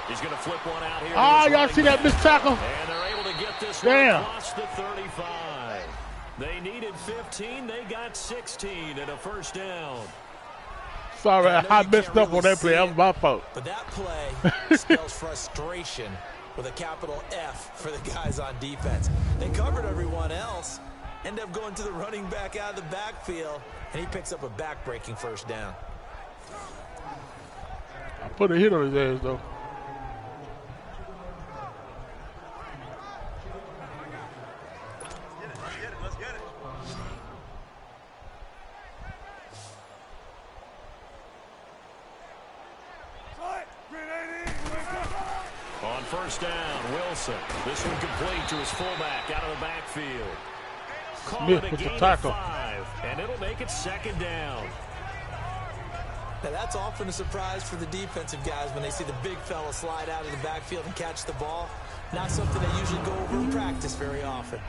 S3: He's going to flip one out here.
S1: Ah, y'all see that missed tackle?
S3: And they're able to get this
S1: Damn.
S3: one across the 35. They needed 15. They got 16 and a first down.
S1: Sorry, I messed up on that play. That was my fault.
S4: But that play spells frustration with a capital F for the guys on defense. They covered everyone else, end up going to the running back out of the backfield, and he picks up a back-breaking first down.
S1: I put a hit on his ass, though.
S3: On first down, Wilson. This one complete to his fullback out of the backfield. Call
S1: Smith
S3: it a
S1: with the
S3: gain of
S1: tackle.
S3: 5, and it'll make it second down.
S4: Now, that's often a surprise for the defensive guys when they see the big fella slide out of the backfield and catch the ball. Not something they usually go over in practice very often.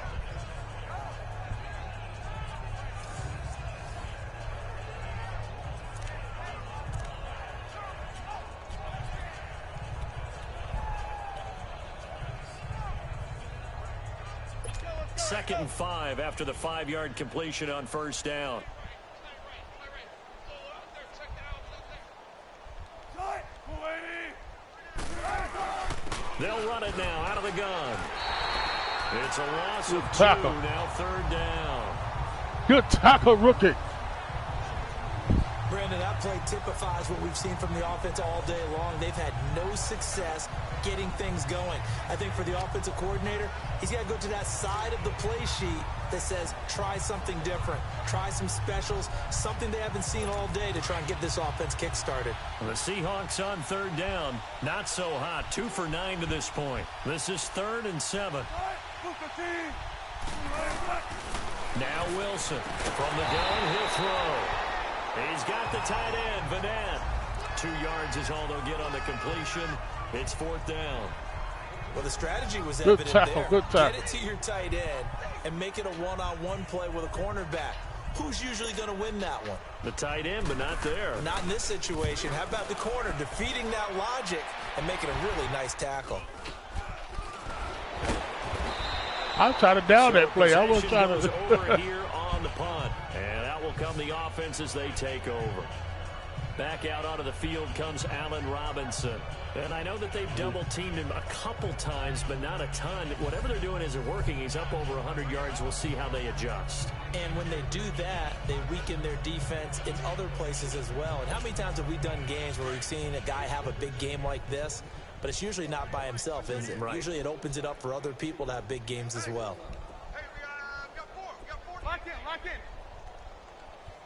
S3: Second and 5 after the 5-yard completion on first down. They'll run it now out of the gun. It's a loss of 2,
S1: tackle.
S3: now third down.
S1: Good tackle, rookie.
S4: Brandon, that play typifies what we've seen from the offense all day long. They've had no success getting things going. I think for the offensive coordinator, he's got to go to that side of the play sheet that says try something different, try some specials, something they haven't seen all day to try and get this offense kick-started.
S3: The Seahawks on third down, not so hot, 2 for 9 to this point. This is 3rd and 7. Now Wilson from the gun, he'll throw. He's got the tight end, Vanette. 2 yards is all they'll get on the completion. It's 4th down.
S4: Well, the strategy was
S1: Good
S4: evident
S1: tackle,
S4: there.
S1: good tackle.
S4: Get it to your tight end and make it a one-on-one play with a cornerback. Who's usually going to win that one?
S3: The tight end, but not there.
S4: Not in this situation. How about the corner defeating that logic and making a really nice tackle?
S1: I'm trying to down that play. I was
S3: Possession
S1: trying
S3: goes
S1: to.
S3: over here on the punt. And that will come the offense as they take over. Back out onto the field comes Allen Robinson. And I know that they've double-teamed him a couple times, but not a ton. Whatever they're doing isn't working. He's up over 100 yards. We'll see how they adjust.
S4: And when they do that, they weaken their defense in other places as well. And how many times have we done games where we've seen a guy have a big game like this, but it's usually not by himself, is it?
S3: Right.
S4: Usually it opens it up for other people to have big games as well.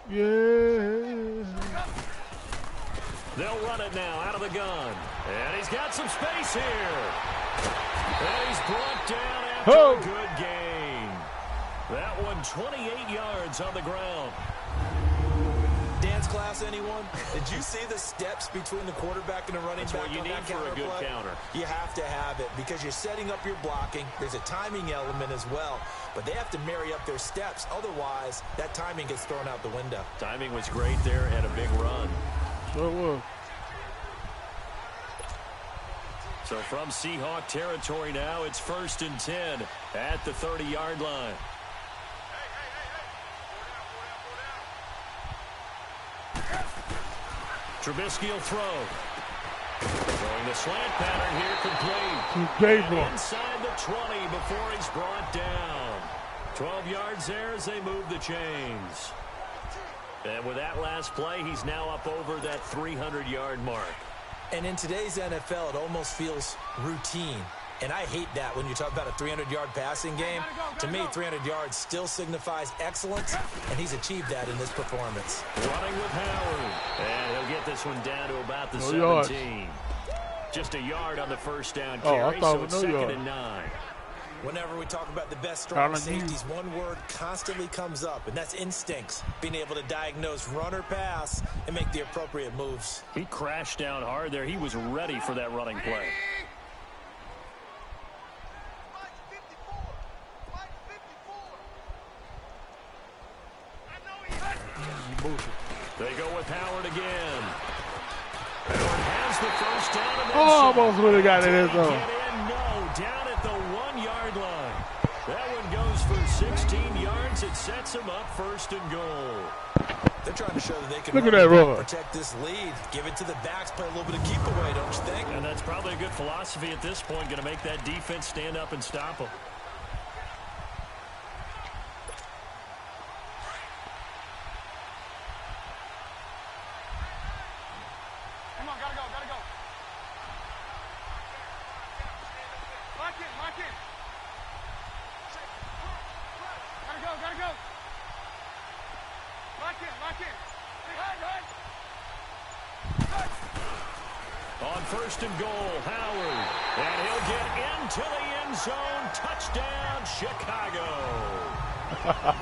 S1: Yeah.
S3: They'll run it now out of the gun. And he's got some space here. And he's brought down after a good gain. That one 28 yards on the ground.
S4: Dance class, anyone? Did you see the steps between the quarterback and the running back?
S3: That's what you need for a good counter.
S4: You have to have it because you're setting up your blocking. There's a timing element as well, but they have to marry up their steps. Otherwise, that timing gets thrown out the window.
S3: Timing was great there and a big run.
S1: Sure was.
S3: So from Seahawk territory now, it's 1st and 10 at the 30-yard line. Trubisky will throw. Throwing the slant pattern here complete. Inside the 20 before he's brought down. 12 yards there as they move the chains. And with that last play, he's now up over that 300-yard mark.
S4: And in today's NFL, it almost feels routine. And I hate that when you talk about a 300-yard passing game. To me, 300 yards still signifies excellence, and he's achieved that in this performance.
S3: Running with Howard. And he'll get this one down to about the 17. Just a yard on the first down carry, so it's 2nd and 9.
S4: Whenever we talk about the best strong safeties, one word constantly comes up, and that's instincts. Being able to diagnose run or pass and make the appropriate moves.
S3: He crashed down hard there. He was ready for that running play. They go with Howard again. Howard has the first down. And
S1: almost would have got it in though.
S3: No, down at the 1-yard line. That one goes for 16 yards. It sets him up 1st and goal.
S4: They're trying to show that they can protect this lead. Give it to the backs, play a little bit of keep away, don't you think?
S3: And that's probably a good philosophy at this point. Going to make that defense stand up and stop them. On 1st and goal, Howard. And he'll get into the end zone. Touchdown, Chicago.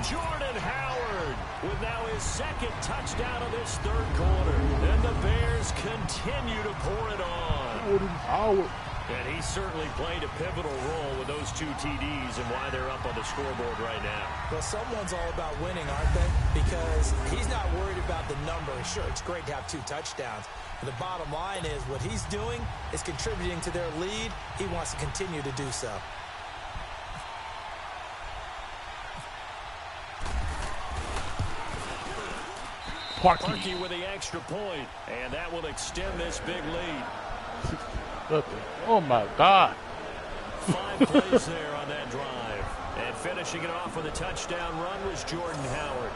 S3: Jordan Howard with now his 2nd touchdown of this 3rd quarter. And the Bears continue to pour it on.
S1: Howard.
S3: And he certainly played a pivotal role with those 2 TDs and why they're up on the scoreboard right now.
S4: Well, someone's all about winning, aren't they? Because he's not worried about the number. Sure, it's great to have 2 touchdowns. But the bottom line is what he's doing is contributing to their lead. He wants to continue to do so.
S3: Parkey with the extra point, and that will extend this big lead.
S1: Oh, my God.
S3: 5 plays there on that drive. And finishing it off with a touchdown run was Jordan Howard.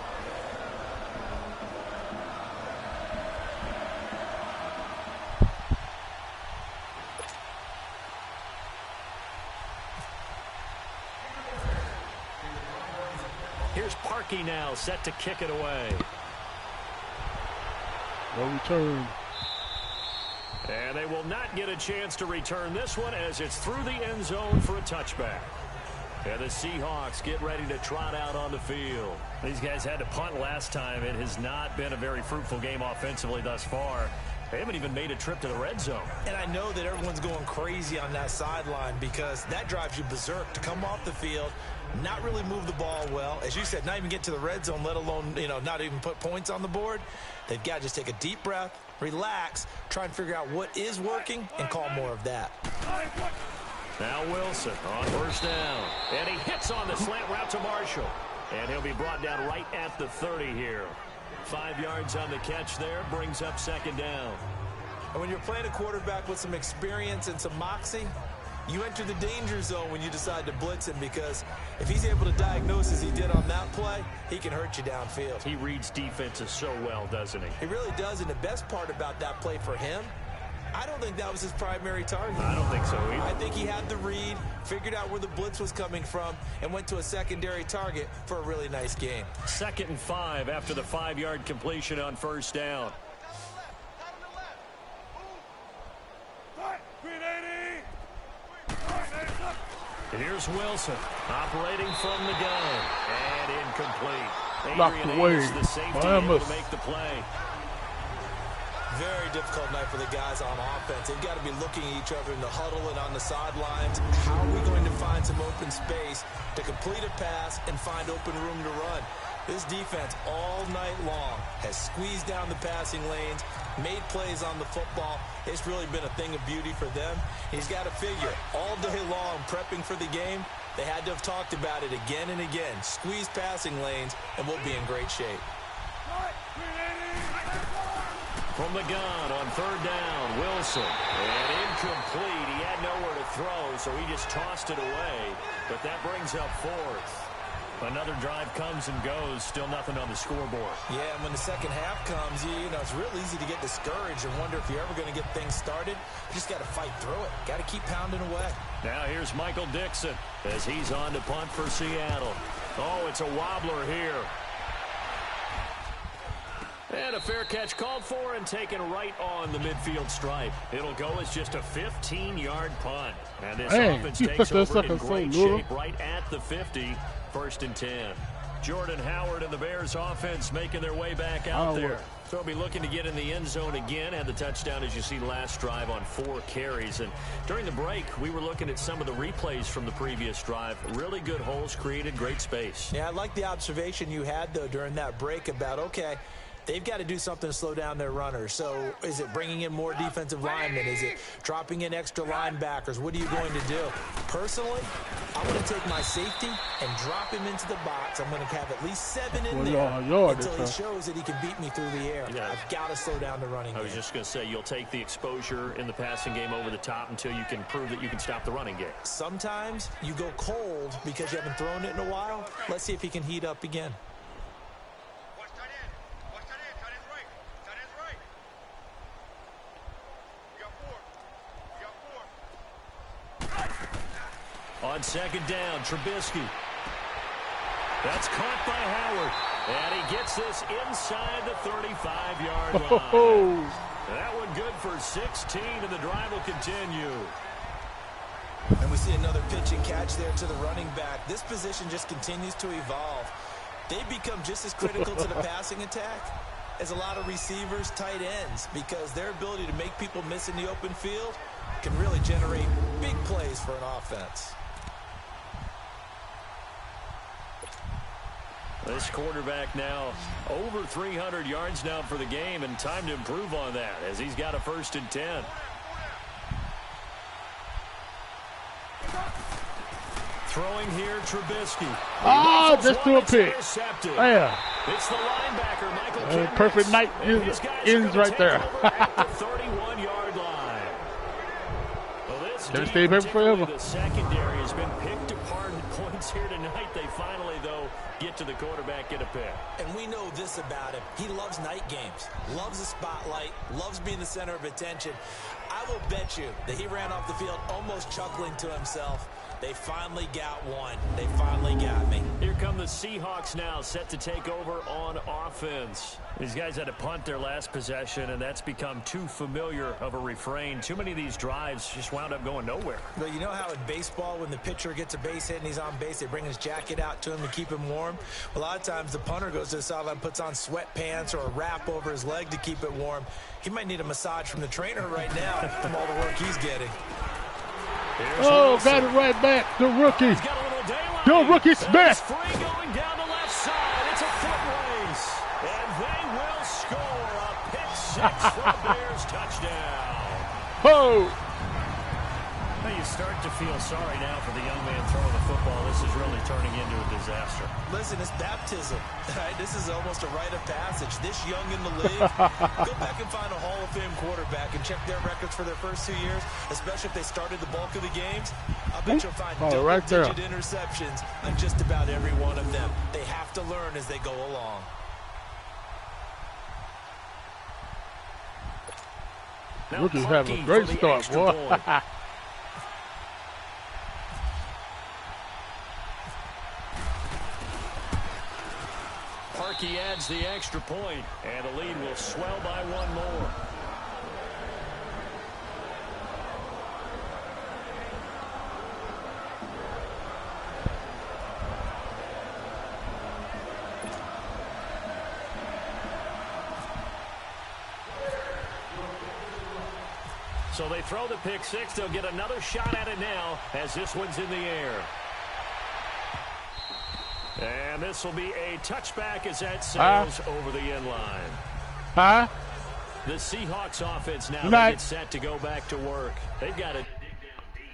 S3: Here's Parkey now, set to kick it away.
S1: No return.
S3: And they will not get a chance to return this one as it's through the end zone for a touchback. And the Seahawks get ready to trot out on the field. These guys had to punt last time. It has not been a very fruitful game offensively thus far. They haven't even made a trip to the red zone.
S4: And I know that everyone's going crazy on that sideline because that drives you berserk to come off the field, not really move the ball well. As you said, not even get to the red zone, let alone, not even put points on the board. They've got to just take a deep breath, relax, try and figure out what is working, and call more of that.
S3: Now Wilson on 1st down. And he hits on the slant route to Marshall. And he'll be brought down right at the 30 here. 5 yards on the catch there, brings up 2nd down.
S4: And when you're playing a quarterback with some experience and some moxie, you enter the danger zone when you decide to blitz him, because if he's able to diagnose as he did on that play, he can hurt you downfield.
S3: He reads defenses so well, doesn't he?
S4: He really does, and the best part about that play for him, I don't think that was his primary target.
S3: I don't think so either.
S4: I think he had the read, figured out where the blitz was coming from, and went to a secondary target for a really nice gain.
S3: 2nd and 5 after the 5-yard completion on 1st down. Here's Wilson operating from the gun and incomplete.
S1: Blocked away.
S3: The safety able to make the play.
S4: Very difficult night for the guys on offense. They've got to be looking at each other in the huddle and on the sidelines. How are we going to find some open space to complete a pass and find open room to run? This defense all night long has squeezed down the passing lanes, made plays on the football. It's really been a thing of beauty for them. He's got to figure all day long prepping for the game. They had to have talked about it again and again. Squeeze passing lanes, and we'll be in great shape.
S3: From the gun on third down, Wilson. And incomplete. He had nowhere to throw, so he just tossed it away. But that brings up fourth. Another drive comes and goes. Still nothing on the scoreboard.
S4: Yeah, and when the second half comes, you know, it's real easy to get discouraged and wonder if you're ever going to get things started. You just got to fight through it. Got to keep pounding away.
S3: Now here's Michael Dixon as he's on to punt for Seattle. Oh, it's a wobbler here. And a fair catch called for and taken right on the midfield stripe. It'll go as just a 15-yard punt. And this offense takes over in great shape right at the 50, 1st and 10. Jordan Howard and the Bears offense making their way back out there. So they'll be looking to get in the end zone again. Had the touchdown, as you see, last drive on 4 carries. And during the break, we were looking at some of the replays from the previous drive. Really good holes created, great space.
S4: Yeah, I like the observation you had, though, during that break about, okay, they've got to do something to slow down their runners. So is it bringing in more defensive linemen? Is it dropping in extra linebackers? What are you going to do? Personally, I'm going to take my safety and drop him into the box. I'm going to have at least 7 in there until he shows that he can beat me through the air. Yeah. I've got to slow down the running game.
S3: I was just going to say, you'll take the exposure in the passing game over the top until you can prove that you can stop the running game.
S4: Sometimes you go cold because you haven't thrown it in a while. Let's see if he can heat up again.
S3: On second down, Trubisky. That's caught by Howard. And he gets this inside the 35-yard line. That one good for 16, and the drive will continue.
S4: And we see another pitch and catch there to the running back. This position just continues to evolve. They become just as critical to the passing attack as a lot of receivers, tight ends, because their ability to make people miss in the open field can really generate big plays for an offense.
S3: This quarterback now over 300 yards now for the game, and time to improve on that as he's got a 1st and 10. Throwing here, Trubisky.
S1: Just threw a pick. Yeah.
S3: It's the linebacker, Michael Kendricks.
S1: Perfect night ends right there.
S3: At the 31-yard line. Well, this
S1: Gonna stay here forever.
S3: The secondary has been picked apart in points here tonight. They finally, though, get to the quarterback, get a pick.
S4: And we know this about him. He loves night games, loves the spotlight, loves being the center of attention. I will bet you that he ran off the field almost chuckling to himself. They finally got one. They finally got me.
S3: Here come the Seahawks now, set to take over on offense. These guys had to punt their last possession, and that's become too familiar of a refrain. Too many of these drives just wound up going nowhere.
S4: But you know how in baseball, when the pitcher gets a base hit and he's on base, they bring his jacket out to him to keep him warm? A lot of times the punter goes to the sideline, puts on sweatpants or a wrap over his leg to keep it warm. He might need a massage from the trainer right now from all the work he's getting.
S1: Got it right back. The rookie. The rookie Smith.
S3: Free going down the left side. It's a foot race. And they will score a pick 6 for the Bears touchdown. You start to feel sorry now for the young man throwing the football. This is really turning into a disaster.
S4: Listen, it's baptism. Right? This is almost a rite of passage. This young in the league, go back and find a Hall of Fame quarterback and check their records for their first 2 years, especially if they started the bulk of the games. I bet you'll find double-digit interceptions on just about every one of them. They have to learn as they go along.
S1: Rookie's having a great start, boy.
S3: He adds the extra point, and the lead will swell by 1 more. So they throw the pick six. They'll get another shot at it now as this one's in the air. And this will be a touchback as that sails over the end line. The Seahawks offense now gets set to go back to work. They've got to dig down deep.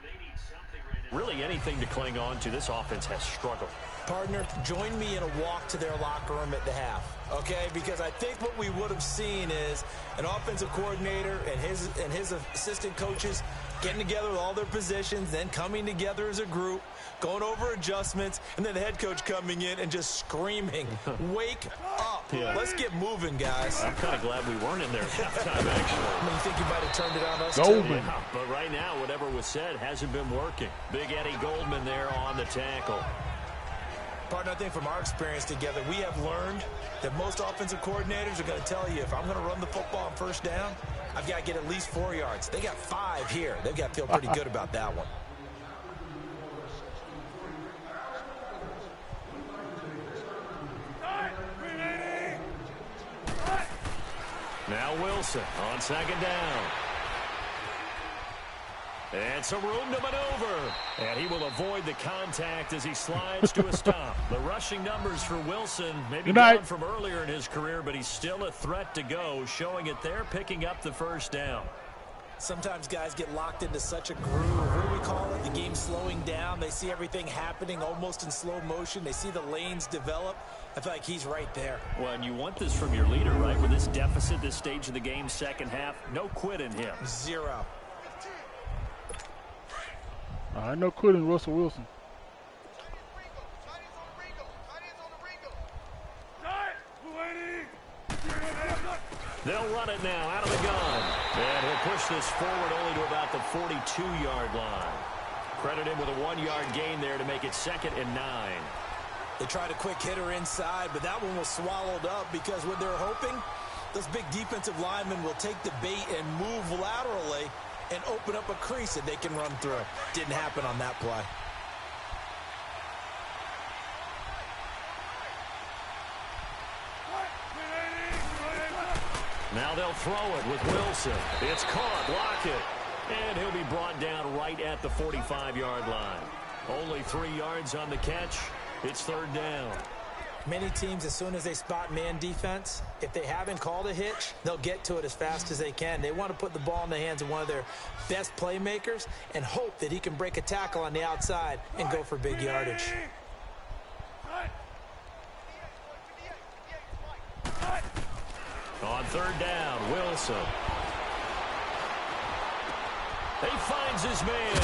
S3: They need something right now. Really anything to cling on to. This offense has struggled.
S4: Partner, join me in a walk to their locker room at the half, okay? Because I think what we would have seen is an offensive coordinator and his assistant coaches getting together with all their positions, then coming together as a group, going over adjustments, and then the head coach coming in and just screaming, wake up. Yeah. Let's get moving, guys.
S3: I'm kind of glad we weren't in there at halftime, actually.
S4: I mean, you think you might have turned it on us, too?
S3: Yeah, but right now, whatever was said hasn't been working. Big Eddie Goldman there on the tackle.
S4: Partner, I think from our experience together, we have learned that most offensive coordinators are going to tell you, if I'm going to run the football on first down, I've got to get at least 4 yards. They got 5 here. They've got to feel pretty good about that one.
S3: Now Wilson on second down. And some room to maneuver. And he will avoid the contact as he slides to a stop. The rushing numbers for Wilson maybe down from earlier in his career, but he's still a threat to go, showing it there, picking up the first down.
S4: Sometimes guys get locked into such a groove. What do we call it? The game slowing down. They see everything happening almost in slow motion. They see the lanes develop. I feel like he's right there.
S3: Well, and you want this from your leader, right? With this deficit, this stage of the game, second half, no quit in him.
S4: 0.
S1: I no quitting Russell Wilson.
S3: They'll run it now out of the gun. And he'll push this forward only to about the 42-yard line. Credit him with a 1-yard gain there to make it 2nd and 9.
S4: They tried a quick hitter inside, but that one was swallowed up because what they're hoping, those big defensive linemen will take the bait and move laterally and open up a crease that they can run through. Didn't happen on that play.
S3: Now they'll throw it with Wilson. It's caught. Block it. And he'll be brought down right at the 45-yard line. Only 3 yards on the catch. It's 3rd down.
S4: Many teams, as soon as they spot man defense, if they haven't called a hitch, they'll get to it as fast as they can. They want to put the ball in the hands of one of their best playmakers and hope that he can break a tackle on the outside and go for big yardage.
S3: On 3rd down, Wilson. He finds his man.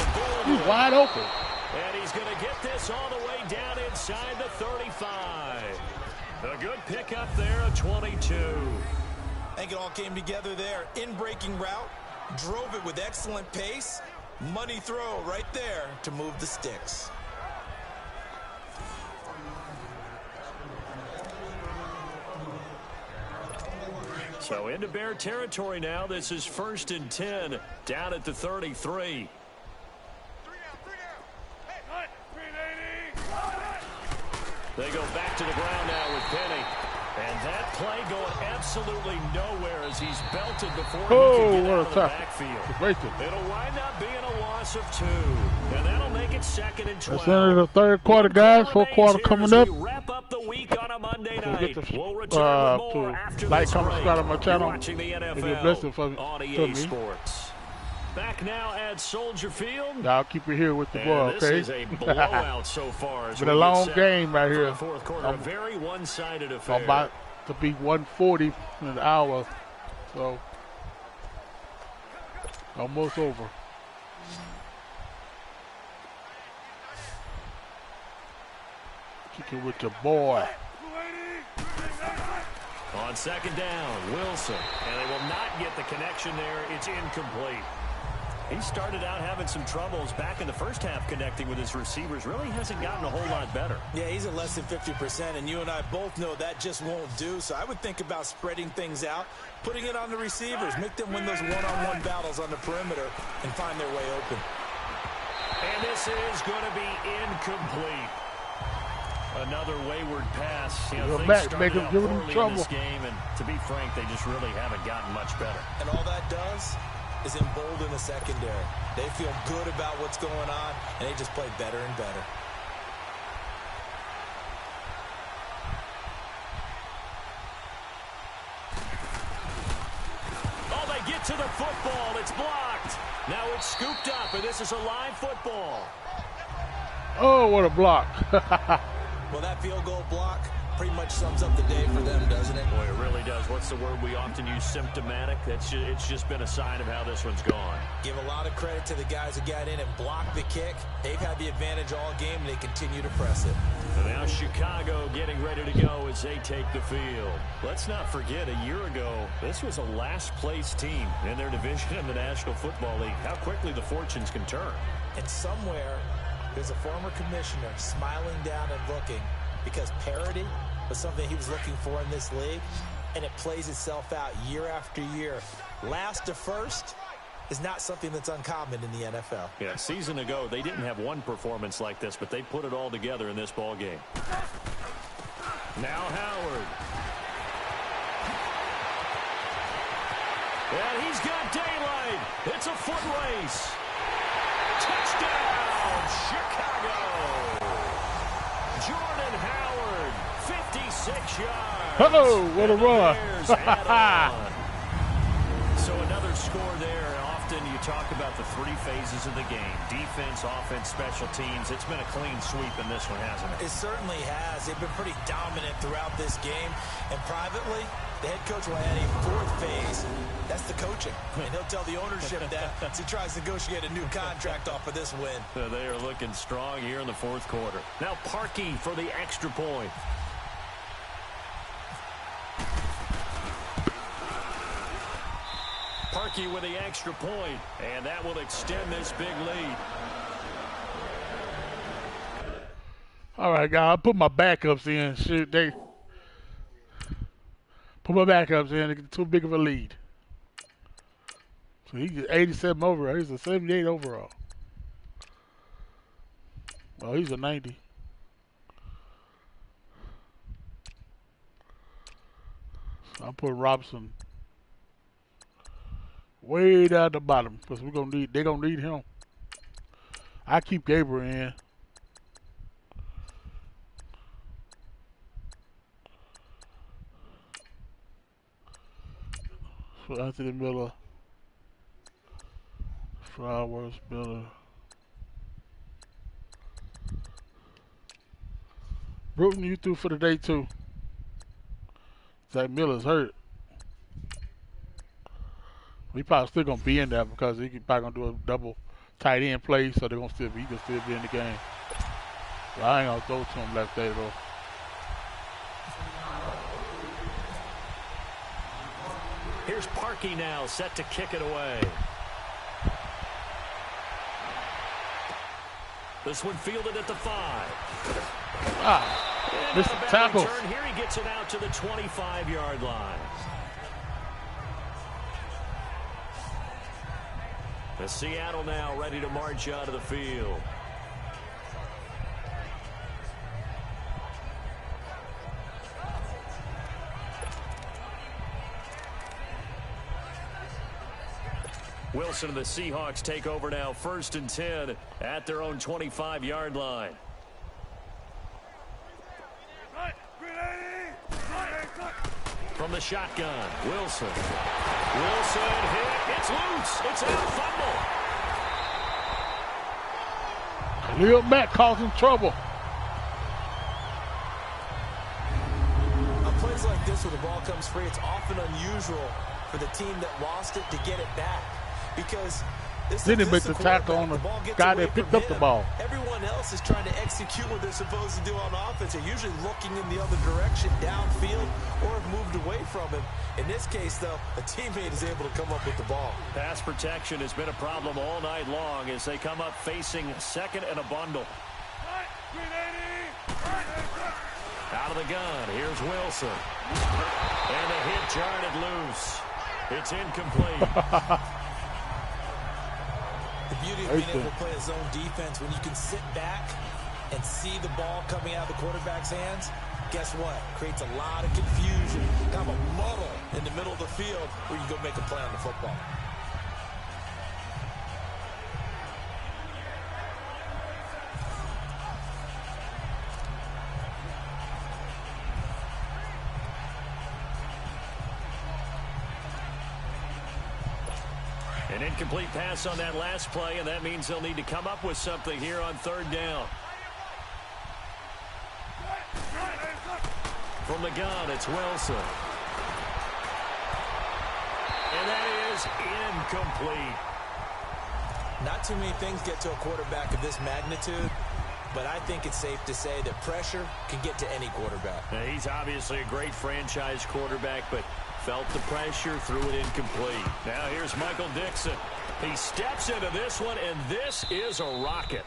S1: He's wide open.
S3: And he's going to get this all the way down inside the 35. A good pickup there, a 22.
S4: I think it all came together there. In-breaking route, drove it with excellent pace. Money throw right there to move the sticks.
S3: So into Bear territory now. This is 1st and 10 down at the 33. They go back to the ground now with Penny. And that play going absolutely nowhere as he's belted before he can get out of the backfield. It'll wind up being a loss of 2. And that'll make it 2nd and 12.
S1: That's into the 3rd quarter, guys. 4th quarter coming up.
S3: Wrap up the week on a Monday night.
S1: We'll
S3: return with more after
S1: like,
S3: this
S1: comment,
S3: break.
S1: subscribe on my channel.
S3: You're watching the NFL on EA Sports. Back now at Soldier Field.
S1: I'll keep it here with the ball, okay?
S3: This is a blowout so far.
S1: It's been a long game right here.
S3: 4th quarter, a very one-sided affair.
S1: I'm about to be 140 in an hour, so almost over. Kick it with your boy.
S3: On 2nd down, Wilson. And they will not get the connection there. It's incomplete. He started out having some troubles back in the first half connecting with his receivers. Really hasn't gotten a whole lot better.
S4: Yeah, he's at less than 50%, and you and I both know that just won't do. So I would think about spreading things out, putting it on the receivers, make them win those one-on-one battles on the perimeter, and find their way open.
S3: And this is going to be incomplete. Another wayward pass. You know, things started out poorly in this game, and to be frank, they just really haven't gotten much better.
S4: And all that does is embolden the secondary. They feel good about what's going on, and they just play better and better.
S3: Oh, they get to the football. It's blocked. Now it's scooped up, and this is a live football.
S1: Oh, what a block.
S4: Well, that field goal block pretty much sums up the day for them, doesn't it?
S3: Boy, it really does. What's the word we often use? Symptomatic. It's just been a sign of how this one's gone.
S4: Give a lot of credit to the guys who got in and blocked the kick. They've had the advantage all game, and they continue to press it.
S3: And now Chicago getting ready to go as they take the field. Let's not forget, a year ago, this was a last-place team in their division in the National Football League. How quickly the fortunes can turn.
S4: And somewhere, there's a former commissioner smiling down and looking because parity was something he was looking for in this league, and it plays itself out year after year. Last to first is not something that's uncommon in the NFL.
S3: Yeah, a season ago, they didn't have one performance like this, but they put it all together in this ball game. Now Howard. And he's got daylight. It's a foot race. Touchdown, Chicago. Jordan Howard, 56 yards.
S1: Uh-oh, what a run.
S3: So another score there. Often you talk about the three phases of the game: defense, offense, special teams. It's been a clean sweep in this one, hasn't it?
S4: It certainly has. They've been pretty dominant throughout this game. And privately, the head coach will add a fourth phase. That's the coaching. And he'll tell the ownership that as he tries to negotiate a new contract off of this win.
S3: So they are looking strong here in the fourth quarter. Now Parkey for the extra point. Parkey with the extra point, and that will extend this big lead.
S1: All right, guys, I'll put my backups in. Shoot, they put my backups in. They get too big of a lead. So he's 87 overall. He's a 78 overall. Oh, he's a 90. So I'll put Robinson way down at the bottom because they're gonna need him. I keep Gabriel in. For Anthony Miller, Flowers, Miller, Bruton, you through for the day too. Zach Miller's hurt. He probably still gonna be in there because he probably gonna do a double tight end play, so they're gonna he can still be in the game. But I ain't gonna throw to him left there though.
S3: Here's Parkey now, set to kick it away. This one fielded at the 5.
S1: Missed the tackle.
S3: Here he gets it out to the 25-yard line. The Seattle now ready to march out of the field. Wilson and the Seahawks take over now, 1st and 10 at their own 25-yard line. From the shotgun, Wilson. Wilson hit. It's loose. It's out. Fumble.
S1: Khalil Mack causing trouble.
S4: On plays like this where the ball comes free, it's often unusual for the team that lost it to get it back. Because
S1: then they make the tackle on the guy that picked up the ball.
S4: Everyone else is trying to execute what they're supposed to do on offense. They're usually looking in the other direction, downfield, or have moved away from him. In this case, though, a teammate is able to come up with the ball.
S3: Pass protection has been a problem all night long as they come up facing second and a bundle. Out of the gun, here's Wilson. And the hit jarred it loose. It's incomplete.
S4: The beauty of being able to play a zone defense, when you can sit back and see the ball coming out of the quarterback's hands, guess what? Creates a lot of confusion, kind of a muddle in the middle of the field where you go make a play on the football.
S3: An incomplete pass on that last play, and that means they'll need to come up with something here on third down. From the gun, it's Wilson. And that is incomplete.
S4: Not too many things get to a quarterback of this magnitude, but I think it's safe to say that pressure can get to any quarterback.
S3: Now, he's obviously a great franchise quarterback, but felt the pressure, threw it incomplete. Now here's Michael Dixon. He steps into this one, and this is a rocket.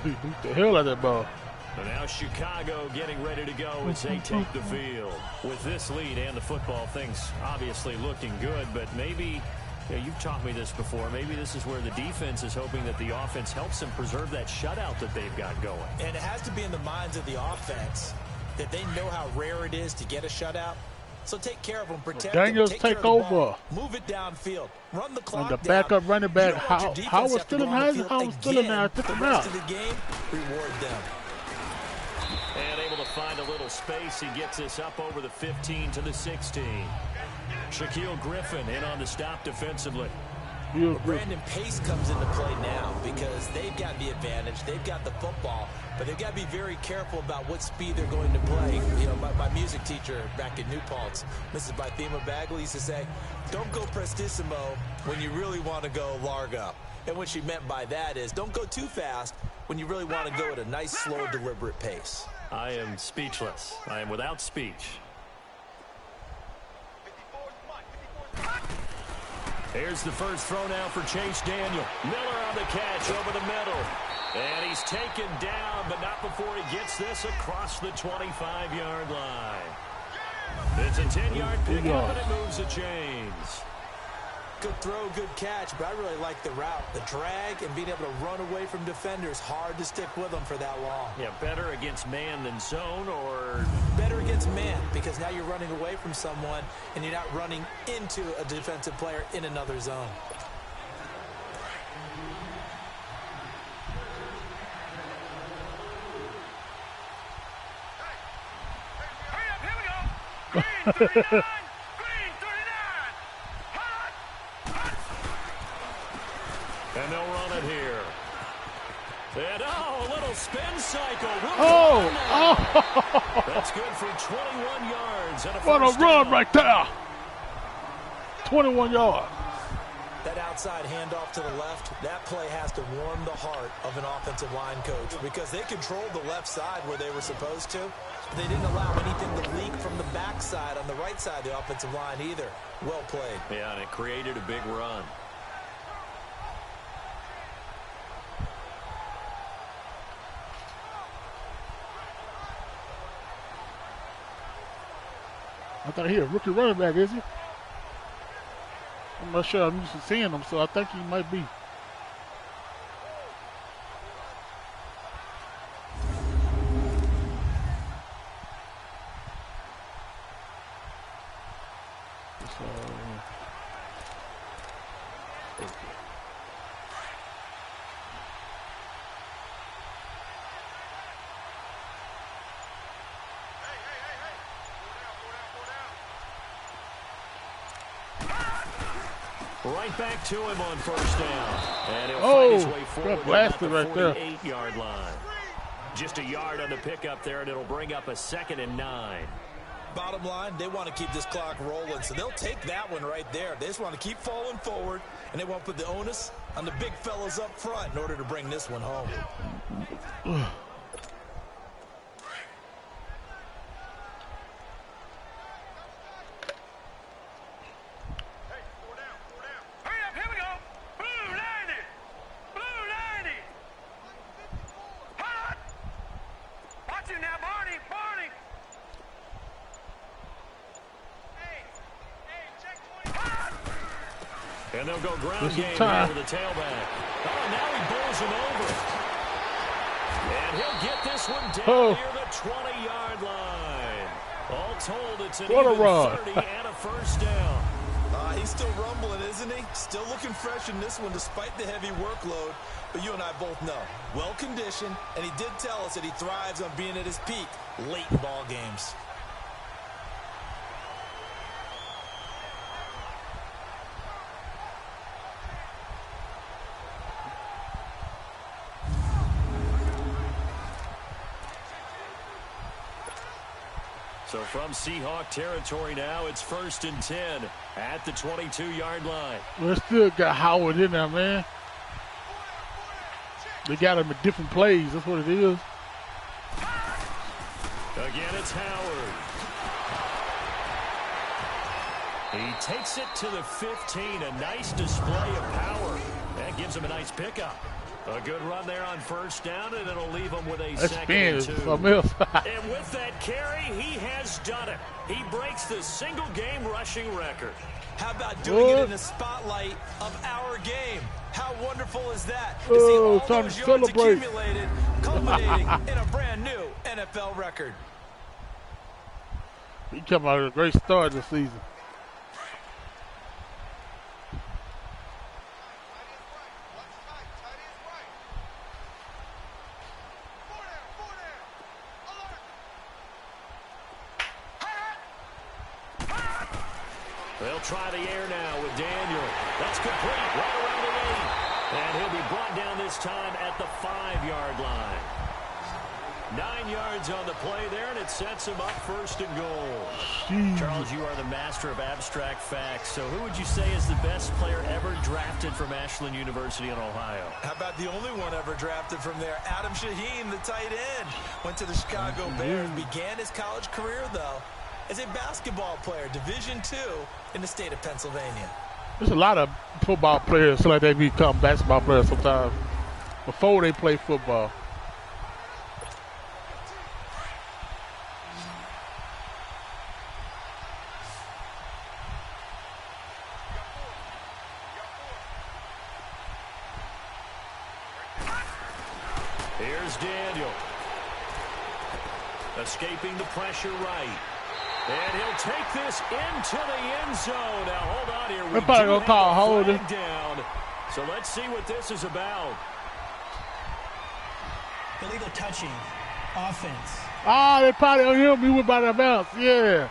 S1: He beat the hell out of that ball.
S3: And now Chicago getting ready to go as they take the field. With this lead and the football, things obviously looking good, but maybe, you've taught me this before, maybe this is where the defense is hoping that the offense helps them preserve that shutout that they've got going.
S4: And it has to be in the minds of the offense that they know how rare it is to get a shutout. So take care of them, protect
S1: Daniels
S4: them,
S1: take over.
S4: Move it downfield, run the clock
S1: And the backup running back, how was still in there? I took him out.
S4: The game, reward them.
S3: And able to find a little space. He gets this up over the 15 to the 16. Shaquille Griffin in on the stop defensively.
S4: Well, Brandon, pace comes into play now because they've got the advantage. They've got the football, but they've got to be very careful about what speed they're going to play. You know, my music teacher back in New Paltz, Mrs. Bythema Bagley, used to say, don't go prestissimo when you really want to go largo. And what she meant by that is don't go too fast when you really want to go at a nice, slow, deliberate pace.
S3: I am speechless. I am without speech. Here's the first throw now for Chase Daniel. Miller on the catch over the middle. And he's taken down, but not before he gets this across the 25-yard line. It's a 10-yard pickup, and it moves the chains.
S4: Good throw, good catch, but I really like the route. The drag and being able to run away from defenders, hard to stick with them for that long.
S3: Yeah, better against man than zone, or
S4: better against man, because now you're running away from someone and you're not running into a defensive player in another zone.
S2: Here we go.
S3: And they'll run it here. And a little spin cycle. That's good for 21 yards. And
S1: what a run right there. 21 yards.
S4: That outside handoff to the left, that play has to warm the heart of an offensive line coach because they controlled the left side where they were supposed to. They didn't allow anything to leak from the backside on the right side of the offensive line either. Well played.
S3: Yeah, and it created a big run.
S1: I thought he a rookie running back, is he? I'm not sure. I'm used to seeing him, so I think he might be.
S3: Right back to him on first down. And he'll find his way forward at the 48-yard line. Just a yard on the pickup there, and it'll bring up a 2nd and 9.
S4: Bottom line, they want to keep this clock rolling, so they'll take that one right there. They just want to keep falling forward, and they want to put the onus on the big fellas up front in order to bring this one home.
S3: And they'll go ground game over the tailback. Oh, now he bowls him over. And he'll get this one down near the 20-yard line. All told, it's an even 30 and a first down.
S4: He's still rumbling, isn't he? Still looking fresh in this one despite the heavy workload. But you and I both know, well-conditioned, and he did tell us that he thrives on being at his peak late in ball games.
S3: So from Seahawk territory now, it's 1st and 10 at the 22-yard line.
S1: Well, still got Howard in there, man. They got him at different plays. That's what it is.
S3: Again, it's Howard. He takes it to the 15. A nice display of power. That gives him a nice pickup. A good run there on 1st down, and it'll leave him with a second and 2.
S1: Something else.
S3: And with that carry, he has done it. He breaks the single-game rushing record.
S4: How about doing it in the spotlight of our game? How wonderful is that? To see
S1: Oh,
S4: all
S1: time
S4: those
S1: to
S4: yards
S1: celebrate.
S4: accumulated, culminating in a brand new NFL record.
S1: He come out with a great start this season.
S3: They'll try the air now with Daniel. That's complete, right around the 8. And he'll be brought down this time at the 5-yard line. 9 yards on the play there, and it sets him up 1st and goal.
S1: Jeez.
S3: Charles, you are the master of abstract facts. So who would you say is the best player ever drafted from Ashland University in Ohio?
S4: How about the only one ever drafted from there? Adam Shaheen, the tight end. Went to the Chicago Bears, began his college career, though, as a basketball player, Division II in the state of Pennsylvania.
S1: There's a lot of football players, so like they become basketball players sometimes before they play football.
S3: Here's Daniel. Escaping the pressure right. And he'll take this into the end zone. Now, hold on here.
S1: They're probably going to call a holding.
S3: Down. So let's see what this is about.
S6: Illegal touching. Offense.
S1: Ah, they probably on him. He went by the bounce. Yeah.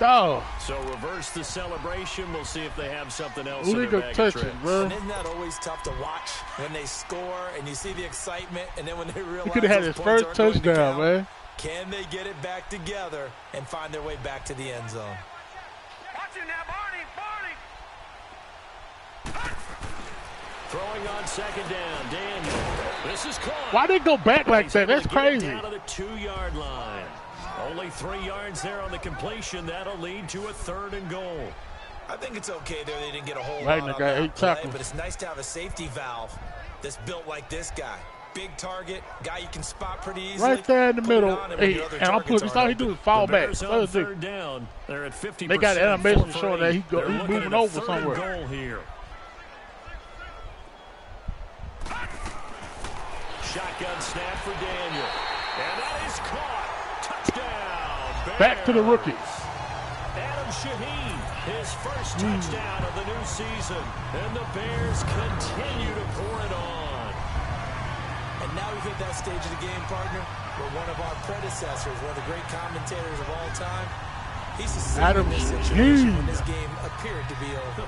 S1: Oh.
S3: So reverse the celebration. We'll see if they have something else.
S1: Illegal touching, bro.
S4: And isn't that always tough to watch when they score and you see the excitement, and then when they realize
S1: He could have had his first touchdown, man.
S4: Can they get it back together and find their way back to the end zone?
S5: Watch it now, Barney.
S3: Throwing on 2nd down, Daniel. This is caught.
S1: Why they go back like that? That's crazy.
S3: Down to the 2-yard line. Only 3 yards there on the completion. That'll lead to a 3rd and goal.
S4: I think it's okay there. They didn't get a whole
S1: Right,
S4: lot on
S1: got 8
S4: that play,
S1: tackles.
S4: but it's nice to have a safety valve that's built like this guy. Big target, guy you can spot pretty easily.
S1: Right there in the middle.
S4: Hey,
S1: And I'm putting all he do is fall back.
S3: On 3rd down. They're at 50%.
S1: They got animation showing that he's moving over somewhere.
S3: Goal here. Shotgun snap for Daniel. And that is caught. Touchdown. Bears.
S1: Back to the rookie.
S3: Adam Shaheen, his first touchdown of the new season. And the Bears continue to pour it on.
S4: And now we've hit that stage of the game, partner, where one of our predecessors, one of the great commentators of all time, he's
S1: Adam
S4: in this situation when
S1: Shaheen.
S4: this game appeared to be over.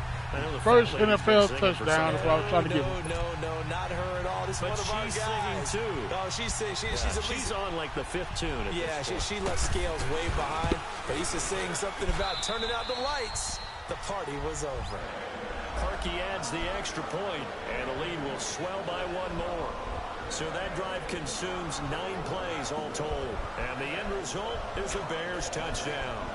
S1: First NFL touchdown. That's what I was trying to give him.
S4: No, not her at all. This is
S3: But
S4: one of our
S3: she's
S4: guys.
S3: singing, too.
S4: Oh, she's singing. She's at least.
S3: She's on like the 5th tune. At
S4: Yeah,
S3: this point.
S4: she left Scales way behind, but he's just saying something about turning out the lights. The party was over.
S3: Parkey adds the extra point, and the lead will swell by 1 more. So that drive consumes 9 plays all told. And the end result is a Bears touchdown.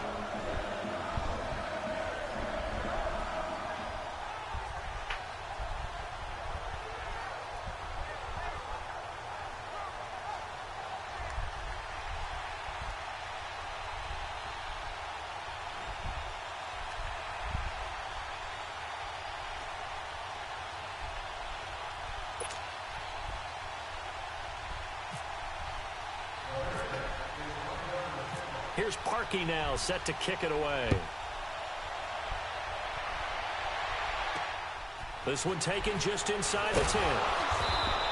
S3: Here's Parkey now, set to kick it away. This one taken just inside the 10.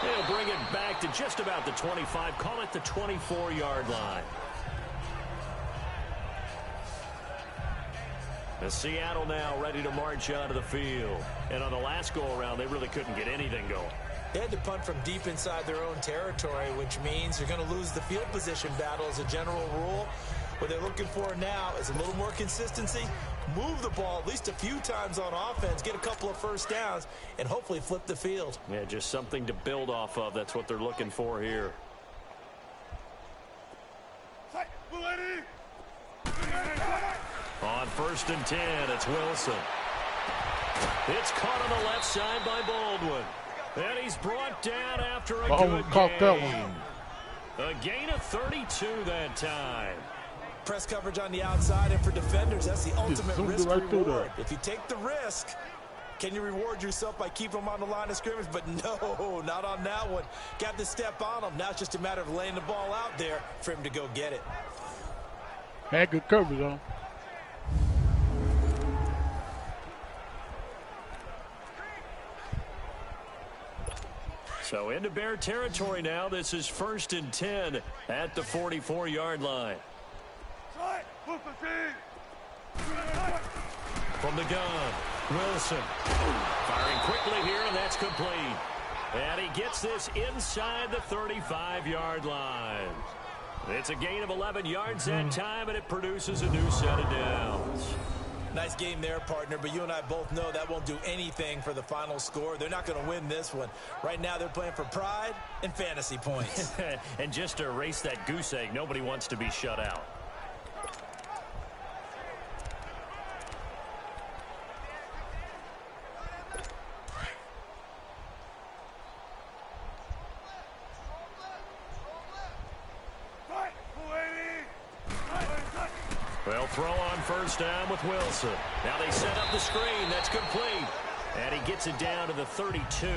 S3: They'll bring it back to just about the 25. Call it the 24-yard line. The Seattle now ready to march onto the field. And on the last go-around, they really couldn't get anything going.
S4: They had to punt from deep inside their own territory, which means you're going to lose the field position battle as a general rule, What they're looking for now is a little more consistency, move the ball at least a few times on offense, get a couple of first downs, and hopefully flip the field.
S3: Yeah, just something to build off of. That's what they're looking for here. On 1st and 10, it's Wilson. It's caught on the left side by Baldwin. And he's brought down after a good gain. A gain of 32 that time.
S4: Press coverage on the outside, and for defenders, that's the ultimate risk reward. If you take the risk, can you reward yourself by keeping them on the line of scrimmage? But no, not on that one. Got to step on them. Now it's just a matter of laying the ball out there for him to go get it.
S1: Had good coverage on.
S3: So into Bear territory now. This is 1st and 10 at the 44-yard line. From the gun, Wilson. Firing quickly here, and that's complete. And he gets this inside the 35-yard line. It's a gain of 11 yards that time, and it produces a new set of downs.
S4: Nice game there, partner, but you and I both know that won't do anything for the final score. They're not going to win this one. Right now, they're playing for pride and fantasy points.
S3: And just to erase that goose egg, nobody wants to be shut out. Well, throw on 1st down with Wilson. Now they set up the screen. That's complete. And he gets it down to the 32.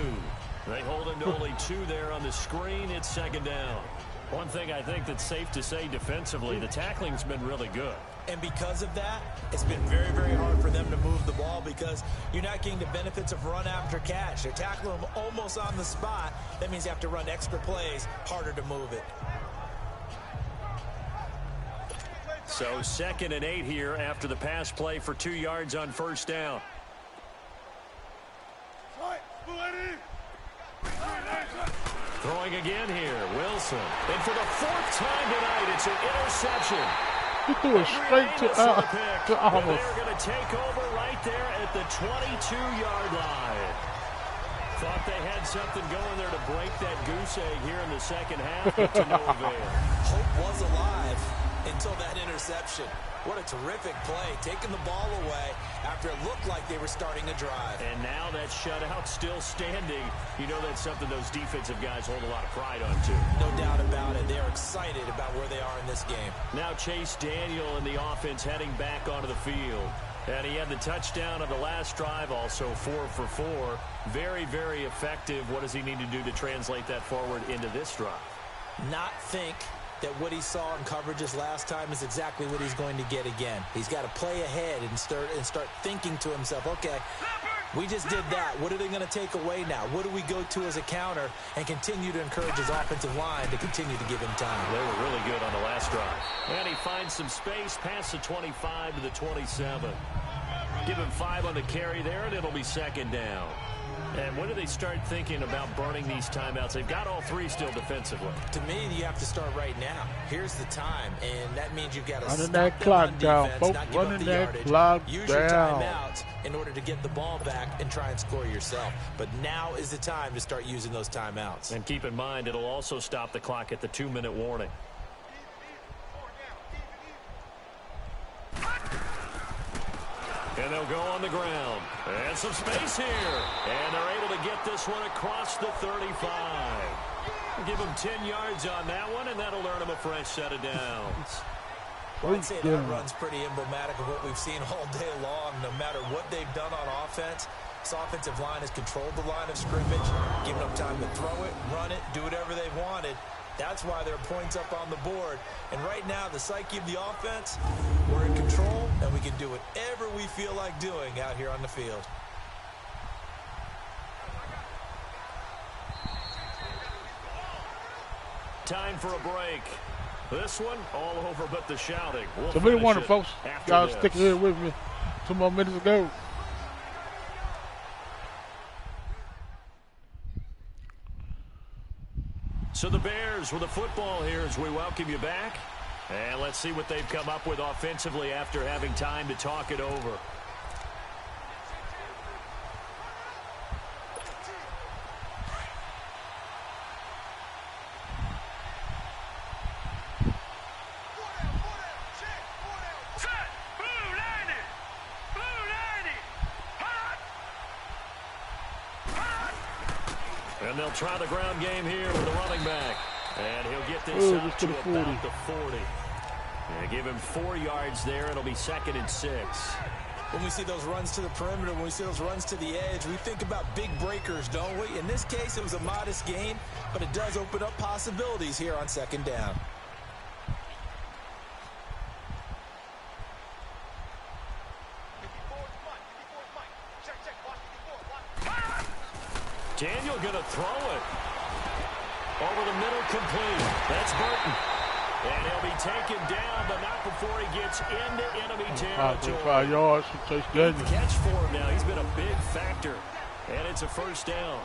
S3: They hold him to only 2 there on the screen. It's 2nd down. One thing I think that's safe to say defensively, the tackling's been really good.
S4: And because of that, it's been very, very hard for them to move the ball because you're not getting the benefits of run after catch. They're tackling them almost on the spot. That means you have to run extra plays, harder to move it.
S3: So 2nd and 8 here after the pass play for 2 yards on 1st down. Throwing again here, Wilson. And for the 4th time tonight, it's an interception.
S1: He threw it straight to Almost.
S3: They're going to take over right there at the 22-yard line. Thought they had something going there to break that goose egg here in the 2nd half, but to no avail.
S4: Hope was alive until that interception. What a terrific play, taking the ball away after it looked like they were starting a drive.
S3: And now that shutout still standing. You know that's something those defensive guys hold a lot of pride on, too.
S4: No doubt about it. They're excited about where they are in this game.
S3: Now Chase Daniel and the offense heading back onto the field. And he had the touchdown on the last drive, also 4 for 4. Very, very effective. What does he need to do to translate that forward into this drive?
S4: Not think that what he saw in coverages last time is exactly what he's going to get again. He's got to play ahead and start thinking to himself, okay, we just did that. What are they going to take away now? What do we go to as a counter? And continue to encourage his offensive line to continue to give him time.
S3: They were really good on the last drive. And he finds some space past the 25 to the 27. Give him 5 on the carry there, and it'll be 2nd down. And when do they start thinking about burning these timeouts? They've got all 3 still defensively.
S4: To me, you have to start right now. Here's the time, and that means you've got to
S1: running that clock down, folks. Running that clock down.
S4: Use your timeouts in order to get the ball back and try and score yourself. But now is the time to start using those timeouts.
S3: And keep in mind, it'll also stop the clock at the 2-minute warning. And they'll go on the ground. And some space here. And they're able to get this one across the 35. Give them 10 yards on that one, and that'll earn them a fresh set of downs.
S4: Well, I'd say that run's pretty emblematic of what we've seen all day long. No matter what they've done on offense, this offensive line has controlled the line of scrimmage, given them time to throw it, run it, do whatever they wanted. That's why there are points up on the board. And right now, the psyche of the offense, we're in control, and we can do whatever we feel like doing out here on the field.
S3: Time for a break. This one, all over but the shouting. We'll
S1: so really wonder, folks, y'all stick here with me. 2 more minutes to go.
S3: So the Bears with the football here as we welcome you back. And let's see what they've come up with offensively after having time to talk it over. And they'll try the ground game here with the running back. And he'll get this up to about the 40. And give him 4 yards there. It'll be 2nd and 6.
S4: When we see those runs to the perimeter, when we see those runs to the edge, we think about big breakers, don't we? In this case, it was a modest gain, but it does open up possibilities here on 2nd down.
S3: Daniel going to throw it. Over the middle, complete. That's Burton. And he'll be taken down, but not before he gets into enemy territory.
S1: 5 yards.
S3: Catch for him now. He's been a big factor. And it's a 1st down.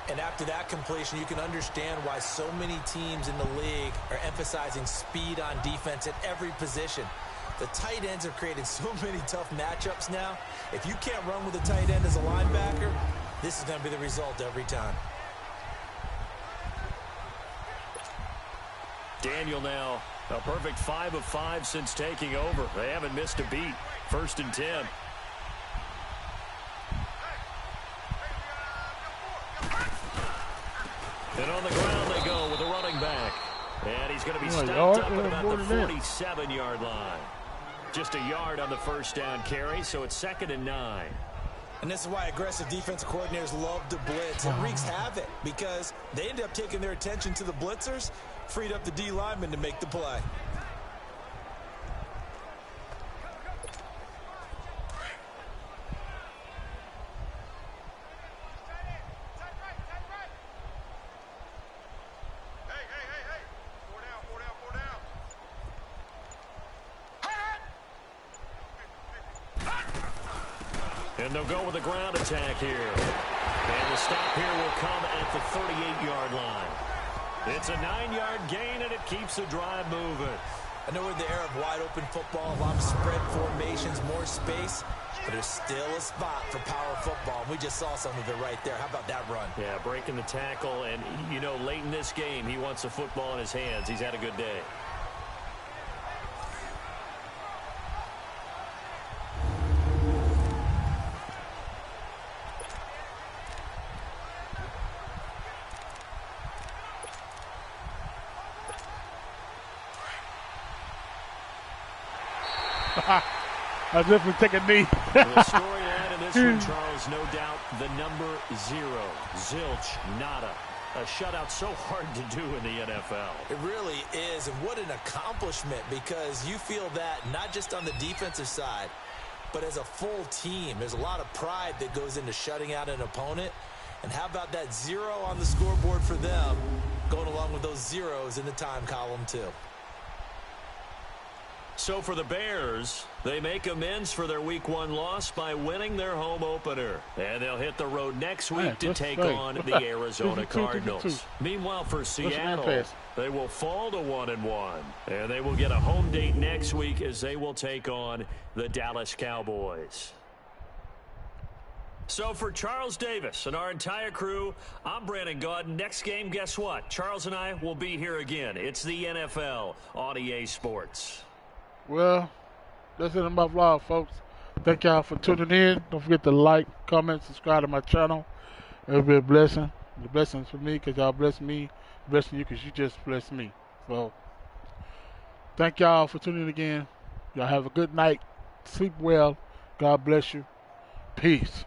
S4: And after that completion, you can understand why so many teams in the league are emphasizing speed on defense at every position. The tight ends have created so many tough matchups now. If you can't run with a tight end as a linebacker, this is going to be the result every time.
S3: Daniel now, a perfect 5 of 5 since taking over. They haven't missed a beat. 1st and 10. And on the ground they go with the running back. And he's going to be stopped up at about the 47-yard line. Just a yard on the 1st down carry, so it's 2nd and 9.
S4: And this is why aggressive defensive coordinators love to blitz. It wreaks havoc because they end up taking their attention to the blitzers, freed up the D lineman to make the play.
S3: And they'll go with a ground attack here. And the stop here will come at the 38-yard line. It's a 9-yard gain, and it keeps the drive moving.
S4: I know we're in the era of wide-open football, a lot of spread formations, more space, but there's still a spot for power football. We just saw some of it right there. How about that run?
S3: Yeah, breaking the tackle, and, you know, late in this game, he wants the football in his hands. He's had a good day.
S1: I definitely take a knee.
S3: The storyline in this one, Charles, no doubt the number 0. Zilch, nada. A shutout so hard to do in the NFL.
S4: It really is, and what an accomplishment, because you feel that not just on the defensive side, but as a full team. There's a lot of pride that goes into shutting out an opponent. And how about that 0 on the scoreboard for them, going along with those zeros in the time column too.
S3: So for the Bears, they make amends for their Week 1 loss by winning their home opener. And they'll hit the road next week to take on the Arizona Cardinals. Meanwhile, for Seattle, they will fall to 1-1. And they will get a home date next week as they will take on the Dallas Cowboys. So for Charles Davis and our entire crew, I'm Brandon Gaudin. Next game, guess what? Charles and I will be here again. It's the NFL on EA Sports.
S1: Well, that's it in my vlog, folks. Thank y'all for tuning in. Don't forget to like, comment, subscribe to my channel. It'll be a blessing. The blessings for me because y'all bless me. Blessing you because you just blessed me. So, thank y'all for tuning in again. Y'all have a good night. Sleep well. God bless you. Peace.